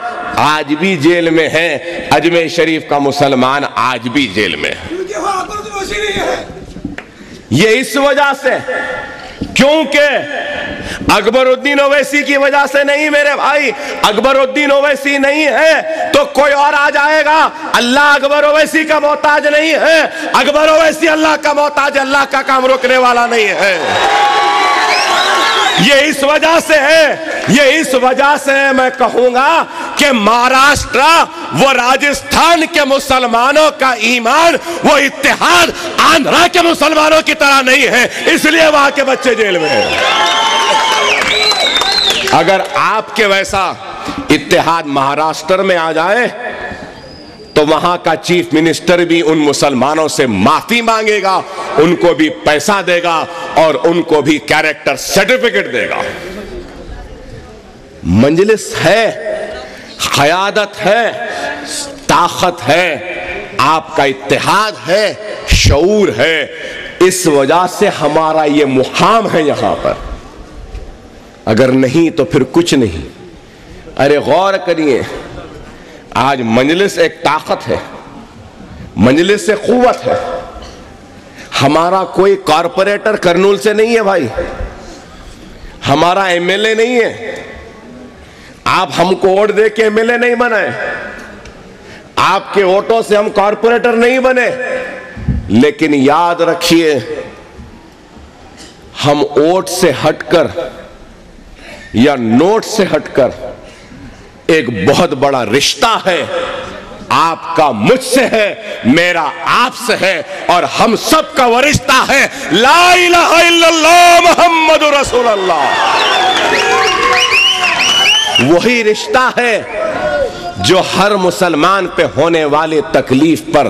آج بھی جیل میں ہے، اجمیر شریف کا مسلمان آج بھی جیل میں ہے۔ یہ اس وجہ سے، کیونکہ اکبر الدین اویسی کی وجہ سے نہیں میرے بھائی۔ اکبر الدین اویسی نہیں ہے تو کوئی اور آ جائے گا۔ اللہ اکبر اویسی کا محتاج نہیں ہے، اکبر اویسی اللہ کا محتاج، اللہ کا کام روکنے والا نہیں ہے۔ یہ اس وجہ سے ہے، یہ اس وجہ سے میں کہوں گا کہ مہاراشٹر وہ راجستھان کے مسلمانوں کا ایمان، وہ اتحاد آندھرا کے مسلمانوں کی طرح نہیں ہے، اس لیے وہاں کے بچے جیل میں ہیں۔ اگر آپ کے ویسا اتحاد مہاراشٹر میں آ جائے تو وہاں کا چیف منسٹر بھی ان مسلمانوں سے معافی مانگے گا، ان کو بھی پیسہ دے گا اور ان کو بھی کیریکٹر سرٹیفکیٹ دے گا۔ مجلس ہے، قیادت ہے، طاقت ہے، آپ کا اتحاد ہے، شعور ہے، اس وجہ سے ہمارا یہ مقام ہے یہاں پر۔ اگر نہیں تو پھر کچھ نہیں۔ ارے غور کریے، آج مجلس ایک طاقت ہے، مجلس سے قوت ہے۔ ہمارا کوئی کارپوریٹر کرنول سے نہیں ہے بھائی، ہمارا ایم ایل اے نہیں ہے۔ آپ ہم کو ووٹ دے کے ایم ایل اے نہیں بنائے، آپ کے ووٹوں سے ہم کارپوریٹر نہیں بنے، لیکن یاد رکھیے ہم ووٹ سے ہٹ کر یا نوٹ سے ہٹ کر ایک بہت بڑا رشتہ ہے، آپ کا مجھ سے ہے، میرا آپ سے ہے، اور ہم سب کا وہ رشتہ ہے لا الہ الا اللہ محمد رسول اللہ۔ وہی رشتہ ہے جو ہر مسلمان پہ ہونے والے تکلیف پر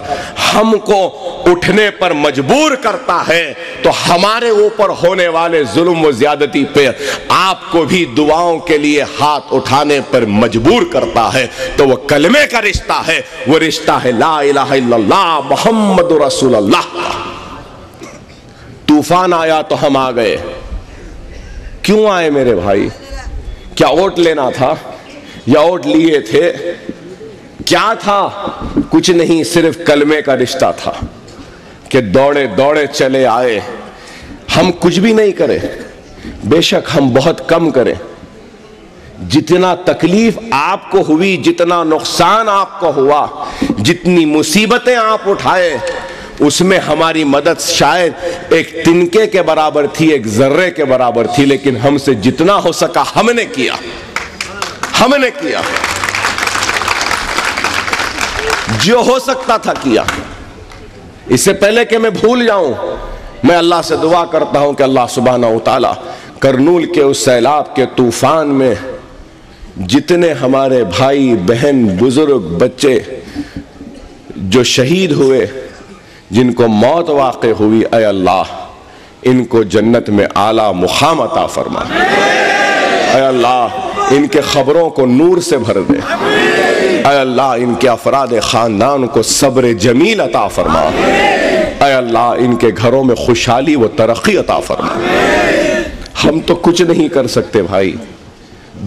ہم کو اٹھنے پر مجبور کرتا ہے، تو ہمارے اوپر ہونے والے ظلم و زیادتی پہ آپ کو بھی دعاؤں کے لیے ہاتھ اٹھانے پر مجبور کرتا ہے۔ تو وہ کلمے کا رشتہ ہے، وہ رشتہ ہے لا الہ الا اللہ محمد رسول اللہ۔ طوفان آیا تو ہم آ گئے۔ کیوں آئے میرے بھائی؟ کیا ووٹ لینا تھا یا ووٹ لیے تھے؟ کیا تھا؟ کچھ نہیں، صرف کلمے کا رشتہ تھا کہ دوڑے دوڑے چلے آئے۔ ہم کچھ بھی نہیں کرے، بے شک ہم بہت کم کریں، جتنا تکلیف آپ کو ہوئی، جتنا نقصان آپ کو ہوا، جتنی مصیبتیں آپ اٹھائے، اس میں ہماری مدد شاید ایک تنکے کے برابر تھی، ایک ذرے کے برابر تھی، لیکن ہم سے جتنا ہو سکا ہم نے کیا، ہم نے کیا، جو ہو سکتا تھا کیا۔ اس سے پہلے کہ میں بھول جاؤں، میں اللہ سے دعا کرتا ہوں کہ اللہ سبحانہ وتعالی کرنول کے اس سیلاب کے طوفان میں جتنے ہمارے بھائی بہن بزرگ بچے جو شہید ہوئے، جن کو موت واقع ہوئی، اے اللہ ان کو جنت میں اعلیٰ مقام عطا فرما، اے اللہ ان کے خبروں کو نور سے بھر دے، اے اللہ ان کے افراد خاندان کو صبر جمیل عطا فرما، اے اللہ ان کے گھروں میں خوشحالی و ترقی عطا فرما۔ ہم تو کچھ نہیں کر سکتے بھائی،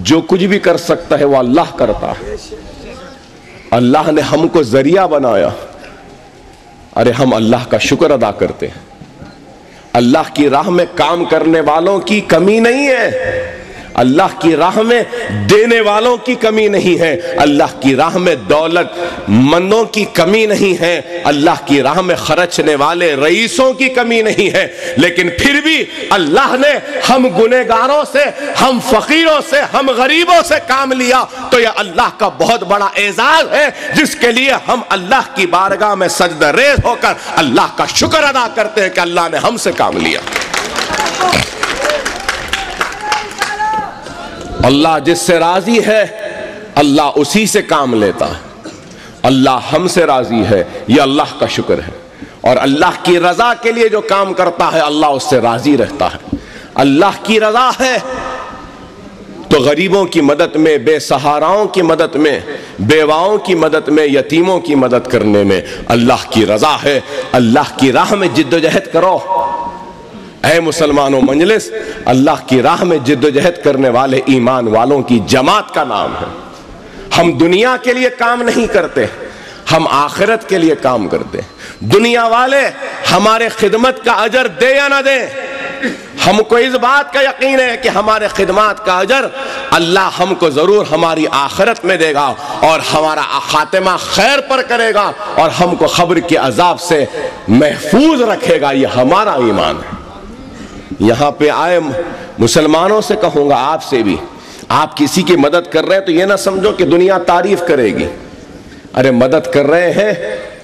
جو کچھ بھی کر سکتا ہے وہ اللہ کرتا ہے۔ اللہ نے ہم کو ذریعہ بنایا، ارے ہم اللہ کا شکر ادا کرتے ہیں۔ اللہ کی راہ میں کام کرنے والوں کی کمی نہیں ہے، اللہ کی راہ میں دینے والوں کی کمی نہیں ہے، اللہ کی راہ میں دولت مندوں کی کمی نہیں ہے، اللہ کی راہ میں خرچنے والے رئیسوں کی کمی نہیں ہے، لیکن پھر بھی اللہ نے ہم گنہگاروں سے، ہم فقیروں سے، ہم غریبوں سے کام لیا، تو یہ اللہ کا بہت بڑا اعزاز ہے، جس کے لیے ہم اللہ کی بارگاہ میں سجدہ ریز ہو کر اللہ کا شکر ادا کرتے ہیں کہ اللہ نے ہم سے کام لیا۔ اللہ جس سے راضی ہے اللہ اسی سے کام لیتا ہے، اللہ ہم سے راضی ہے، یہ اللہ کا شکر ہے، اور اللہ کی رضا کے لیے جو کام کرتا ہے اللہ اس سے راضی رہتا ہے۔ اللہ کی رضا ہے تو غریبوں کی مدد میں، بے سہاراؤں کی مدد میں، بیواؤں کی مدد میں، یتیموں کی مدد کرنے میں اللہ کی رضا ہے۔ اللہ کی راہ میں جد و جہد کرو اے مسلمانوں، مجلس اللہ کی راہ میں جد و جہد کرنے والے ایمان والوں کی جماعت کا نام ہے۔ ہم دنیا کے لیے کام نہیں کرتے، ہم آخرت کے لیے کام کرتے ہیں۔ دنیا والے ہمارے خدمت کا اجر دے یا نہ دے، ہم کو اس بات کا یقین ہے کہ ہمارے خدمات کا اجر اللہ ہم کو ضرور ہماری آخرت میں دے گا، اور ہمارا خاتمہ خیر پر کرے گا، اور ہم کو قبر کے عذاب سے محفوظ رکھے گا، یہ ہمارا ایمان ہے۔ یہاں پہ آئے مسلمانوں سے کہوں گا، آپ سے بھی، آپ کسی کی مدد کر رہے ہیں تو یہ نہ سمجھو کہ دنیا تعریف کرے گی، ارے مدد کر رہے ہیں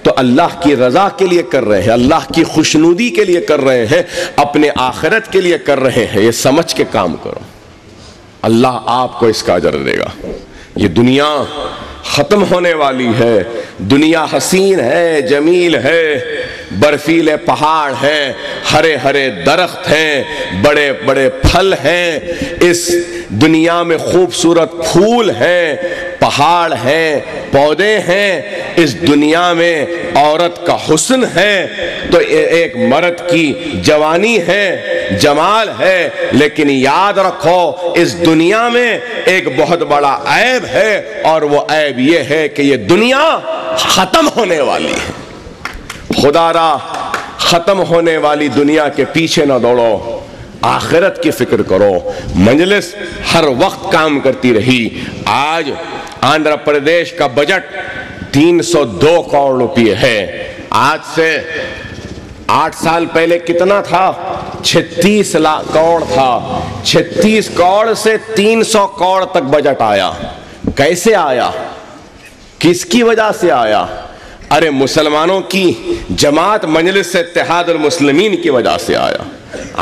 تو اللہ کی رضا کے لیے کر رہے ہیں، اللہ کی خوشنودی کے لیے کر رہے ہیں، اپنے آخرت کے لیے کر رہے ہیں، یہ سمجھ کے کام کرو، اللہ آپ کو اس کا اجر دے گا۔ یہ دنیا ختم ہونے والی ہے، دنیا حسین ہے، جمیل ہے، برفیلے پہاڑ ہیں، ہرے ہرے درخت ہیں، بڑے بڑے پھل ہیں، اس دنیا میں خوبصورت پھول ہیں، پہاڑ ہیں، پودے ہیں، اس دنیا میں عورت کا حسن ہے، تو ایک مرد کی جوانی ہے، جمال ہے، لیکن یاد رکھو اس دنیا میں ایک بہت بڑا عیب ہے، اور وہ عیب یہ ہے کہ یہ دنیا ختم ہونے والی ہے۔ خدا را ختم ہونے والی دنیا کے پیچھے نہ دوڑو، آخرت کی فکر کرو۔ مجلس ہر وقت کام کرتی رہی۔ آج آندھرا پردیش کا بجٹ 302 کروڑ روپے ہے، آج سے 8 سال پہلے کتنا تھا؟ 36 کروڑ تھا۔ 36 کروڑ سے 300 کروڑ تک بجٹ آیا۔ کیسے آیا؟ کس کی وجہ سے آیا؟ ارے مسلمانوں کی جماعت مجلس اتحاد المسلمین کی وجہ سے آیا۔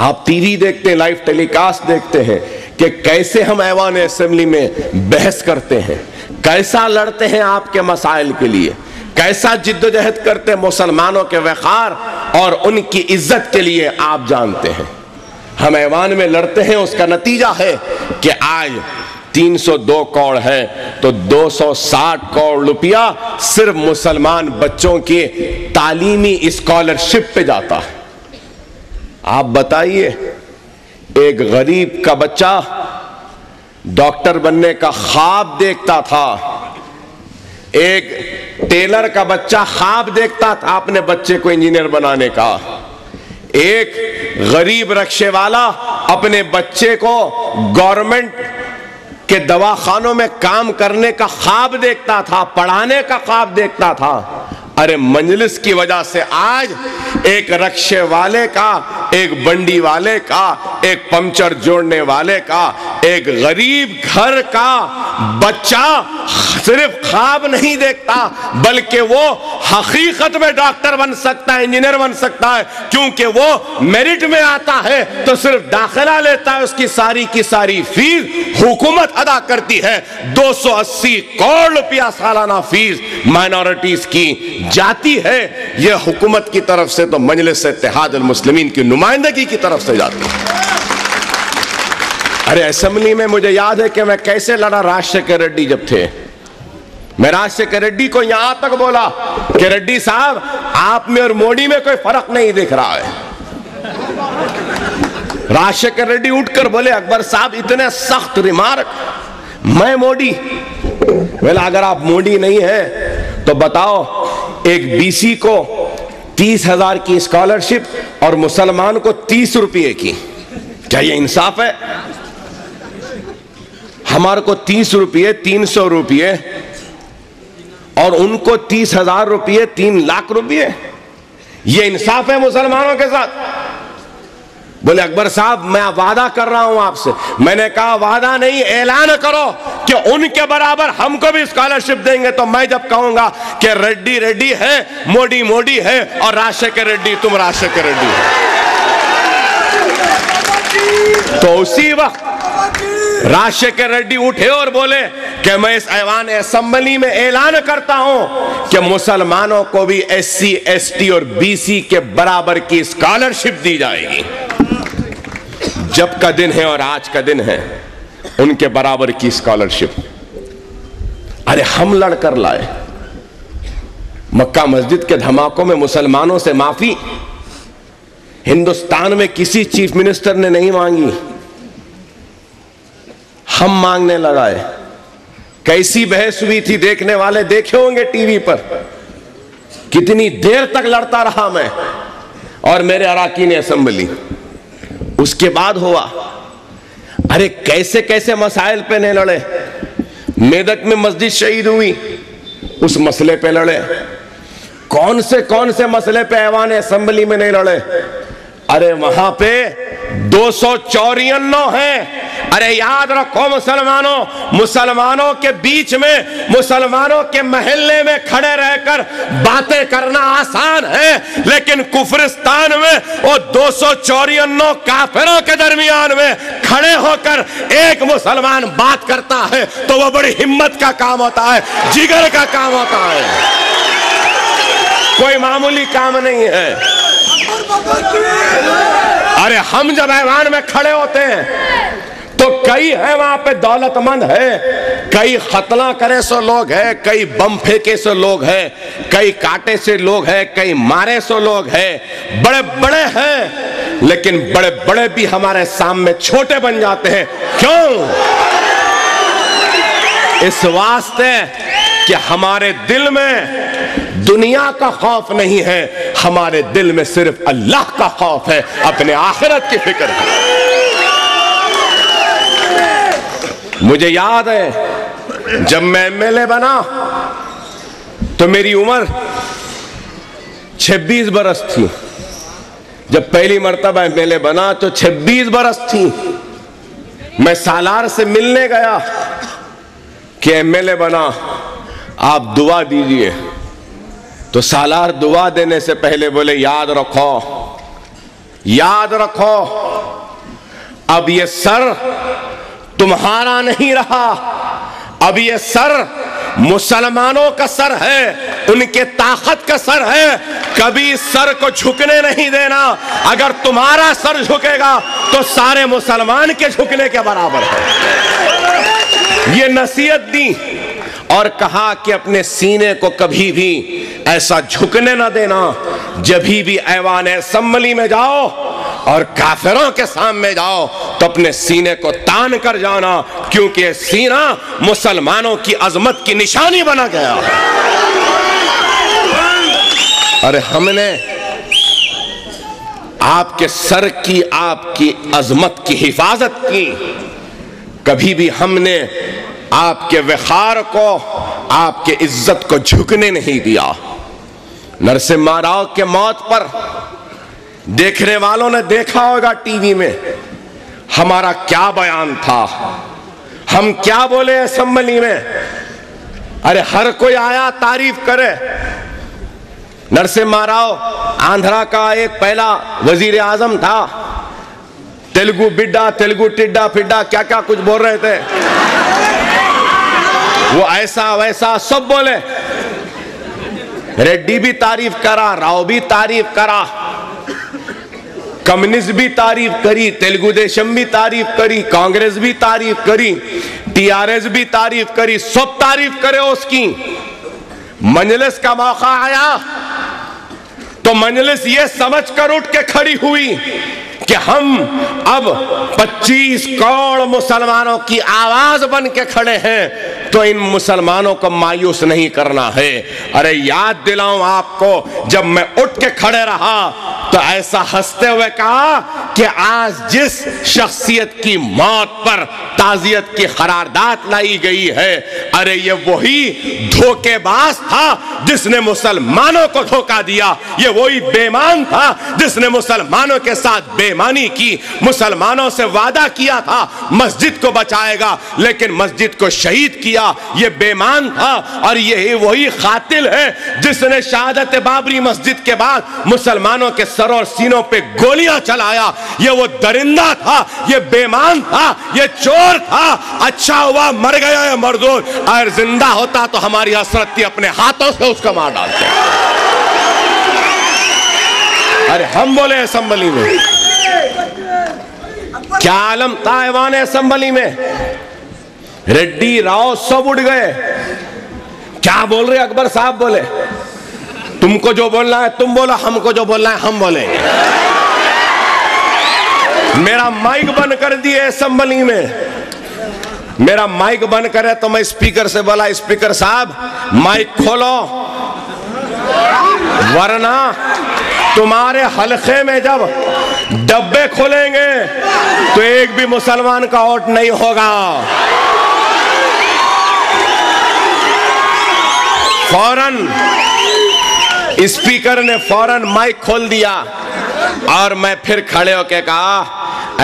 آپ ٹی وی دیکھتے ہیں، لائیو ٹیلی کاسٹ دیکھتے ہیں کہ کیسے ہم ایوان اسمبلی میں بحث کرتے ہیں، کیسا لڑتے ہیں آپ کے مسائل کے لیے، کیسا جد و جہد کرتے ہیں مسلمانوں کے وقار اور ان کی عزت کے لیے، آپ جانتے ہیں۔ ہم ایوان میں لڑتے ہیں، اس کا نتیجہ ہے کہ آج 302 کروڑ ہے تو 260 کروڑ روپیہ صرف مسلمان بچوں کی تعلیمی اسکالرشپ پہ جاتا ہے۔ آپ بتائیے، ایک غریب کا بچہ ڈاکٹر بننے کا خواب دیکھتا تھا، ایک ٹیلر کا بچہ خواب دیکھتا تھا اپنے بچے کو انجینئر بنانے کا، ایک غریب رکشے والا اپنے بچے کو گورنمنٹ کہ دواخانوں میں کام کرنے کا خواب دیکھتا تھا، پڑھانے کا خواب دیکھتا تھا۔ ارے مجلس کی وجہ سے آج ایک رکشے والے کا، ایک بنڈی والے کا، ایک پنچر جوڑنے والے کا، ایک غریب گھر کا بچہ صرف خواب نہیں دیکھتا بلکہ وہ حقیقت میں ڈاکٹر بن سکتا ہے، انجینئر بن سکتا ہے، کیونکہ وہ میرٹ میں آتا ہے تو صرف داخلہ لیتا ہے، اس کی ساری فیس حکومت ادا کرتی ہے۔ 280 کروڑ روپیہ سالانہ فیس مائنورٹیز کی جاتی ہے، یہ حکومت کی طرف سے تو مجلس اتحاد المسلمین کی نمائندگی کی طرف سے جاتی ہے۔ ارے اسمبلی میں مجھے یاد ہے کہ میں کیسے لڑا راجشیکھر ریڈی جب تھے۔ میں راجشیکھر ریڈی کو یہاں تک بولا کہ ریڈی صاحب آپ میں اور موڈی میں کوئی فرق نہیں دکھ رہا ہے۔ راجشیکھر ریڈی اٹھ کر بولے اکبر صاحب اتنے سخت ریمارک، میں موڈی؟ بولا اگر آپ موڈی نہیں ہیں تو بتاؤ ایک بی سی کو 30,000 کی اسکالرشپ اور مسلمان کو 30 روپے کی، کیا یہ انصاف ہے؟ ہمارے کو 30 روپے 300 روپے اور ان کو 30,000 روپے 3 لاکھ روپے، یہ انصاف ہے مسلمانوں کے ساتھ؟ بولے اکبر صاحب میں وعدہ کر رہا ہوں آپ سے۔ میں نے کہا وعدہ نہیں، اعلان کرو کہ ان کے برابر ہم کو بھی اسکالرشپ دیں گے۔ تو میں جب کہوں گا کہ ریڈی ریڈی ہے، موڈی موڈی ہے اور راجشیکھر ریڈی تم راجشیکھر ریڈی ہے، تو اسی وقت راجشیکھر ریڈی اٹھے اور بولے کہ میں اس ایوان اسمبلی میں اعلان کرتا ہوں کہ مسلمانوں کو بھی ایس سی ایس ٹی اور بی سی کے برابر کی اسکالرشپ دی جائے گی۔ جب کا دن ہے اور آج کا دن ہے، ان کے برابر کی اسکالرشپ۔ ارے ہم لڑ کر لائے، مکہ مسجد کے دھماکوں میں مسلمانوں سے معافی ہندوستان میں کسی چیف منسٹر نے نہیں مانگی، ہم مانگنے لگائے۔ کیسی بحث ہوئی تھی دیکھنے والے دیکھے ہوں گے ٹی وی پر، کتنی دیر تک لڑتا رہا میں اور میرے اراکین اسمبلی۔ اس کے بعد ہوا، ارے کیسے کیسے مسائل پہ نہیں لڑے۔ میدک میں مسجد شہید ہوئی، اس مسئلے پہ لڑے۔ کون سے مسئلے پہ ایوان اسمبلی میں نہیں لڑے؟ ارے وہاں پہ 294 ہیں۔ ارے یاد رکھو مسلمانوں کے بیچ میں، مسلمانوں کے محلے میں کھڑے رہ کر باتیں کرنا آسان ہے، لیکن کفرستان میں وہ 294 کافروں کے درمیان میں کھڑے ہو کر ایک مسلمان بات کرتا ہے تو وہ بڑی ہمت کا کام ہوتا ہے، جگر کا کام ہوتا ہے، کوئی معمولی کام نہیں ہے۔ ارے ہم جب ایوان میں کھڑے ہوتے ہیں تو کئی ہیں وہاں پہ دولت مند ہے، کئی قتل کرے سو لوگ ہیں، کئی بم پھینکے سو لوگ ہیں، کئی کاٹے سے لوگ ہیں، کئی مارے سو لوگ ہیں، بڑے بڑے ہیں، لیکن بڑے بڑے بھی ہمارے سامنے چھوٹے بن جاتے ہیں۔ کیوں؟ اس واسطے کہ ہمارے دل میں دنیا کا خوف نہیں ہے، ہمارے دل میں صرف اللہ کا خوف ہے، اپنے آخرت کی فکر ہے۔ مجھے یاد ہے جب میں ایم ایل اے بنا تو میری عمر 26 برس تھی۔ جب پہلی مرتبہ ایم ایل اے بنا تو 26 برس تھی۔ میں سالار سے ملنے گیا کہ ایم ایل اے بنا، آپ دعا دیجئے۔ تو سالار دعا دینے سے پہلے بولے یاد رکھو اب یہ سر تمہارا نہیں رہا، اب یہ سر مسلمانوں کا سر ہے، ان کے طاقت کا سر ہے، کبھی سر کو جھکنے نہیں دینا۔ اگر تمہارا سر جھکے گا تو سارے مسلمان کے جھکنے کے برابر ہے۔ یہ نصیحت دی اور کہا کہ اپنے سینے کو کبھی بھی ایسا جھکنے نہ دینا، جبھی بھی ایوان اسمبلی میں جاؤ اور کافروں کے سامنے جاؤ تو اپنے سینے کو تان کر جانا، کیونکہ یہ سینہ مسلمانوں کی عظمت کی نشانی بنا گیا۔ ارے ہم نے آپ کے سر کی، آپ کی عظمت کی حفاظت کی، کبھی بھی ہم نے آپ کے وقار کو، آپ کے عزت کو جھکنے نہیں دیا۔ نرسمہا راؤ کے موت پر دیکھنے والوں نے دیکھا ہوگا ٹی وی میں، ہمارا کیا بیان تھا، ہم کیا بولے اسمبلی میں. ارے ہر کوئی آیا تعریف کرے. نرسمہا راؤ آندھرا کا ایک پہلا وزیر اعظم تھا. تیلگو بڈا، تیلگو ٹڈا پھڈا، کیا کیا کچھ بول رہے تھے. وہ ایسا ویسا سب بولے. ریڈی بھی تعریف کرا، راؤ بھی تعریف کرا، کمیونسٹ بھی تعریف کری، تیلگو دیشم بھی تعریف کری، کانگریس بھی تعریف کری، ٹی آر ایس بھی تعریف کری، سب تعریف کرے اس کی. مجلس کا موقع آیا تو مجلس یہ سمجھ کر اٹھ کے کھڑی ہوئی کہ ہم اب 25 کروڑ مسلمانوں کی آواز بن کے کھڑے ہیں تو ان مسلمانوں کو مایوس نہیں کرنا ہے. ارے یاد دلاؤں آپ کو، جب میں اٹھ کے کھڑے رہا تو ایسا ہنستے ہوئے کہا کہ آج جس شخصیت کی موت پر تعزیت کی قرارداد لائی گئی ہے، ارے یہ وہی دھوکے باز تھا جس نے مسلمانوں کو دھوکہ دیا. یہ وہی بے ایمان تھا جس نے مسلمانوں کے ساتھ بے ایمانی کی، مسلمانوں سے وعدہ کیا تھا مسجد کو بچائے گا لیکن مسجد کو شہید کیا. یہ بے ایمان تھا. اور یہی وہی قاتل ہے جس نے شہادت بابری مسجد کے بعد مسلمانوں کے سر اور سینوں پہ گولیاں چلایا. یہ وہ درندہ تھا، یہ بے ایمان تھا، یہ چور تھا. اچھا ہوا مر گیا یہ مردود، اگر زندہ ہوتا تو ہماری حسرت تھی اپنے ہاتھوں سے اس کو مار ڈالتے. ارے ہم بولے اسمبلی میں، کیا عالم تھا ایوان اسمبلی میں. ریڈی راؤ سب اٹھ گئے. کیا بول رہے اکبر صاحب بولے تم کو جو بولنا ہے تم بولو، ہم کو جو بولنا ہے ہم بولیں گے. میرا مائک بند کر دیے اسمبلی میں. میرا مائک بند کرے تو میں اسپیکر سے بولا اسپیکر صاحب مائک کھولو، ورنہ تمہارے حلقے میں جب ڈبے کھولیں گے تو ایک بھی مسلمان کا ووٹ نہیں ہوگا. فوراً اسپیکر نے فوراً مائک کھول دیا اور میں پھر کھڑے ہو کے کہا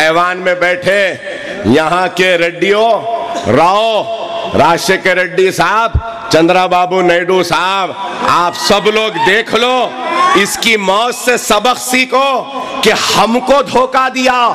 ایوان میں بیٹھے یہاں کے ریڈیو راؤ، راشیکر ریڈی صاحب، چندرا بابو نائیڈو صاحب، آپ سب لوگ دیکھ لو، اس کی موت سے سبق سیکھو کہ ہم کو دھوکہ دیا،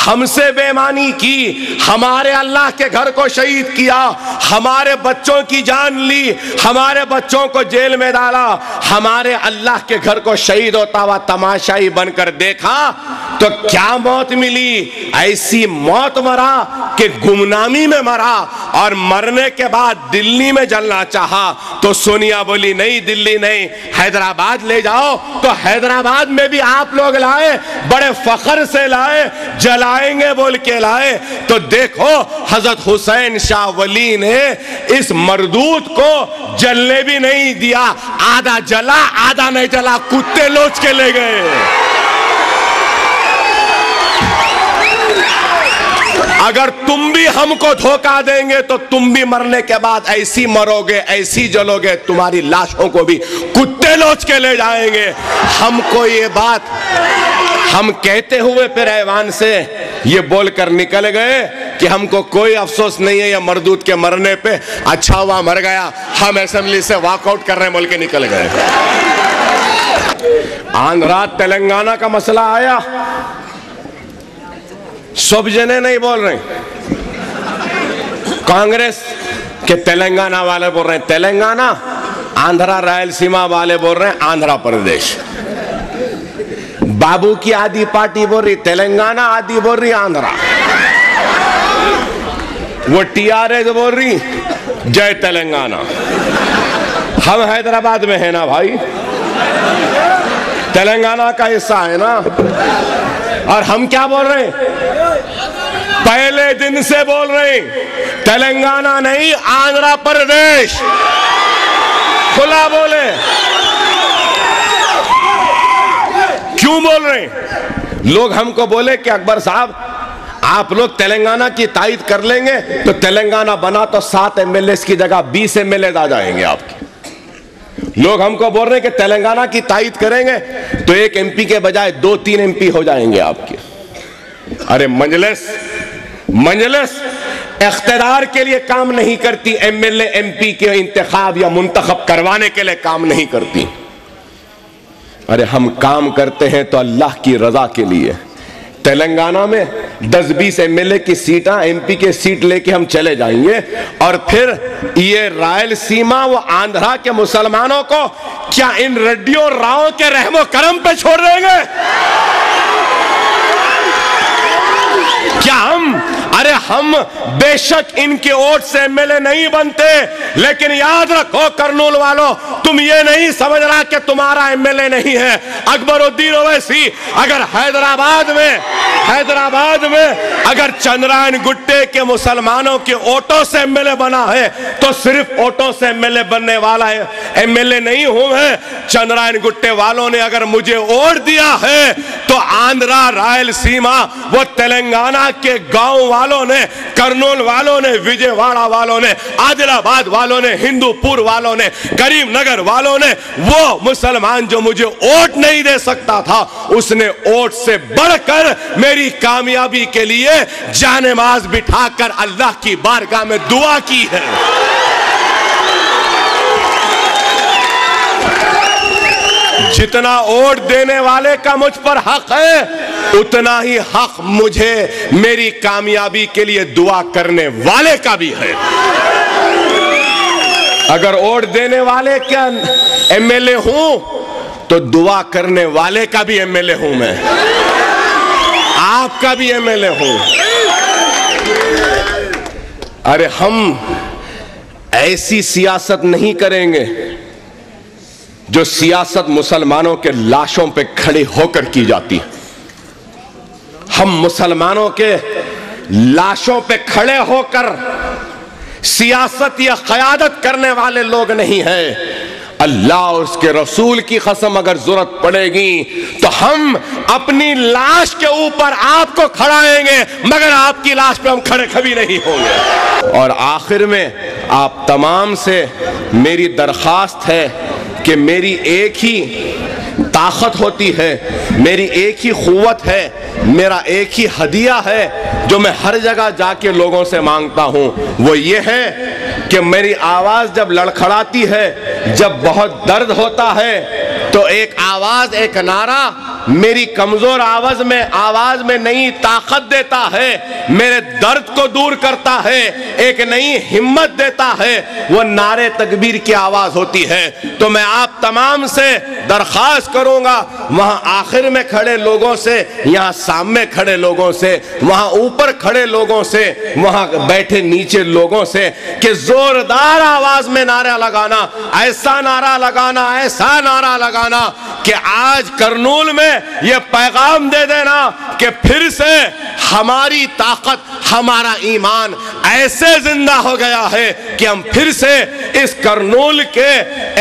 ہم سے بے ایمانی کی، ہمارے اللہ کے گھر کو شہید کیا، ہمارے بچوں کی جان لی، ہمارے بچوں کو جیل میں ڈالا، ہمارے اللہ کے گھر کو شہید ہوتا ہوا تماشائی بن کر دیکھا تو کیا موت ملی. ایسی موت مرا کہ گمنامی میں مرا، اور مرنے کے بعد دلی میں جلنا چاہا تو سونیا بولی نہیں دلی نہیں، حیدرآباد لے جاؤ. تو حیدرآباد میں بھی آپ لوگ لائے، بڑے فخر سے لائے، جلائیں گے بول کے لائے. تو دیکھو حضرت حسین شاہ ولی نے اس مردود کو جلنے بھی نہیں دیا، آدھا جلا آدھا نہیں جلا، کتے لوچ کے لے گئے. اگر تم بھی ہم کو دھوکہ دیں گے تو تم بھی مرنے کے بعد ایسی مرو گے، ایسی جلو گے، تمہاری لاشوں کو بھی کتے لوچ کے لے جائیں گے. ہم کو یہ بات ہم کہتے ہوئے پھر ایوان سے یہ بول کر نکل گئے کہ ہم کو کوئی افسوس نہیں ہے یا مردود کے مرنے پہ، اچھا ہوا مر گیا، ہم اسمبلی سے واک آؤٹ کر رہے ہیں بول کے نکل گئے. آندھرا تلنگانہ کا مسئلہ آیا، سب جنے نہیں بول رہے. کانگریس کے تلنگانہ والے بول رہے ہیں تلنگانہ، آندھرا رائل سیما والے بول رہے ہیں آندھرا پردیش. بابو کی آدھی پارٹی بول رہی تلنگانہ، آدھی بول رہی آندھرا. وہ ٹی آر ایس بول رہی جے تلنگانہ. ہم حیدرآباد میں ہیں نا بھائی، تلنگانہ کا حصہ ہے نا. اور ہم کیا بول رہے ہیں؟ پہلے دن سے بول رہے ہیں تلنگانہ نہیں آندھرا پردیش. کھلا بولے. کیوں بول رہے ہیں؟ لوگ ہم کو بولے کہ اکبر صاحب آپ لوگ تلنگانہ کی تائید کر لیں گے تو تلنگانہ بنا تو 7 MLA کی جگہ 20 MLA آ جائیں گے آپ کے. لوگ ہم کو بول رہے ہیں کہ تلنگانہ کی تائید کریں گے تو 1 MP کے بجائے 2-3 MP ہو جائیں گے آپ کے. ارے مجلس مجلس اقتدار کے لیے کام نہیں کرتی، M L A M P کے انتخاب یا منتخب کروانے کے لیے کام نہیں کرتی۔ ارے ہم کام کرتے ہیں تو اللہ کی رضا کے لیے۔ تلنگانہ میں 10-20 ایم ایل اے کی سیٹاں، ایم پی کے سیٹ لے کے ہم چلے جائیں گے، اور پھر یہ رائل سیما و آندھرا کے مسلمانوں کو کیا ان ریڈیو راؤ کے رحم و کرم پہ چھوڑ دیں گے؟ کیا ہم بے شک ان کے ووٹ سے ایم ایل اے نہیں بنتے، لیکن یاد رکھو کرنول والوں، تم یہ نہیں سمجھ رہا کہ تمہارا ایم ایل اے نہیں ہے۔ اکبر الدین اویسی اگر حیدرآباد میں اگر چندرائن گٹے کے مسلمانوں کے ووٹوں سے ایم ایل اے بنا ہے تو صرف ووٹوں سے ایم ایل اے بننے والا ہے، ایم ایل اے نہیں ہوں میں۔ چندرائن گٹے والوں نے اگر مجھے ووٹ دیا ہے تو آندھرا، رائل سیما، وہ تلنگانہ کے گاؤں والوں نے، کرنول والوں نے، وجے واڑا والوں نے، عادل آباد والوں نے، ہندو پور والوں نے، کریم نگر والوں نے، وہ مسلمان جو مجھے ووٹ نہیں دے سکتا تھا، اس نے ووٹ سے بڑھ کر میری کامیابی کے لیے جان نماز بٹھا کر اللہ کی بارگاہ میں دعا کی ہے۔ جتنا ووٹ دینے والے کا مجھ پر حق ہے، اتنا ہی حق مجھے میری کامیابی کے لیے دعا کرنے والے کا بھی ہے۔ اگر ووٹ دینے والے کیا ایم ایل اے ہوں تو دعا کرنے والے کا بھی ایم ایل اے ہوں میں، آپ کا بھی ایم ایل اے ہوں۔ ارے ہم ایسی سیاست نہیں کریں گے جو سیاست مسلمانوں کے لاشوں پہ کھڑی ہو کر کی جاتی۔ ہم مسلمانوں کے لاشوں پہ کھڑے ہو کر سیاست یا قیادت کرنے والے لوگ نہیں ہیں۔ اللہ اور اس کے رسول کی قسم اگر ضرورت پڑے گی تو ہم اپنی لاش کے اوپر آپ کو کھڑائیں گے، مگر آپ کی لاش پہ ہم کھڑے کبھی نہیں ہوں گے۔ اور آخر میں آپ تمام سے میری درخواست ہے کہ میری ایک ہی طاقت ہوتی ہے، میری ایک ہی قوت ہے، میرا ایک ہی ہدیہ ہے جو میں ہر جگہ جا کے لوگوں سے مانگتا ہوں، وہ یہ ہے کہ میری آواز جب لڑکھڑاتی ہے، جب بہت درد ہوتا ہے تو ایک آواز، ایک نعرہ میری کمزور آواز میں نئی طاقت دیتا ہے، میرے درد کو دور کرتا ہے، ایک نئی ہمت دیتا ہے، وہ نعرے تکبیر کی آواز ہوتی ہے۔ تو میں آپ تمام سے درخواست کروں گا، وہاں آخر میں کھڑے لوگوں سے، یہاں سامنے کھڑے لوگوں سے، وہاں اوپر کھڑے لوگوں سے، وہاں بیٹھے نیچے لوگوں سے، کہ زوردار آواز میں نعرہ لگانا، ایسا نعرہ لگانا کہ آج کرنول میں یہ پیغام دے دینا کہ پھر سے ہماری طاقت، ہمارا ایمان ایسے زندہ ہو گیا ہے کہ ہم پھر سے اس کرنول کے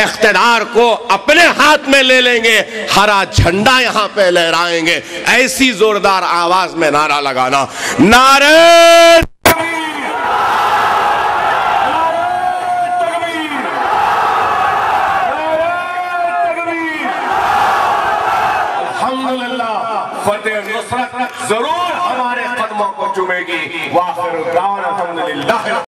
اقتدار کو اپنے ہاتھ میں لے لیں گے، ہرا جھنڈا یہاں پہ لہرائیں گے۔ ایسی زوردار آواز میں نعرہ لگانا، نعرہ فتح نصرت ضرور ہمارے قدموں کو چومے گی۔ وآخر دعوانا الحمدللہ۔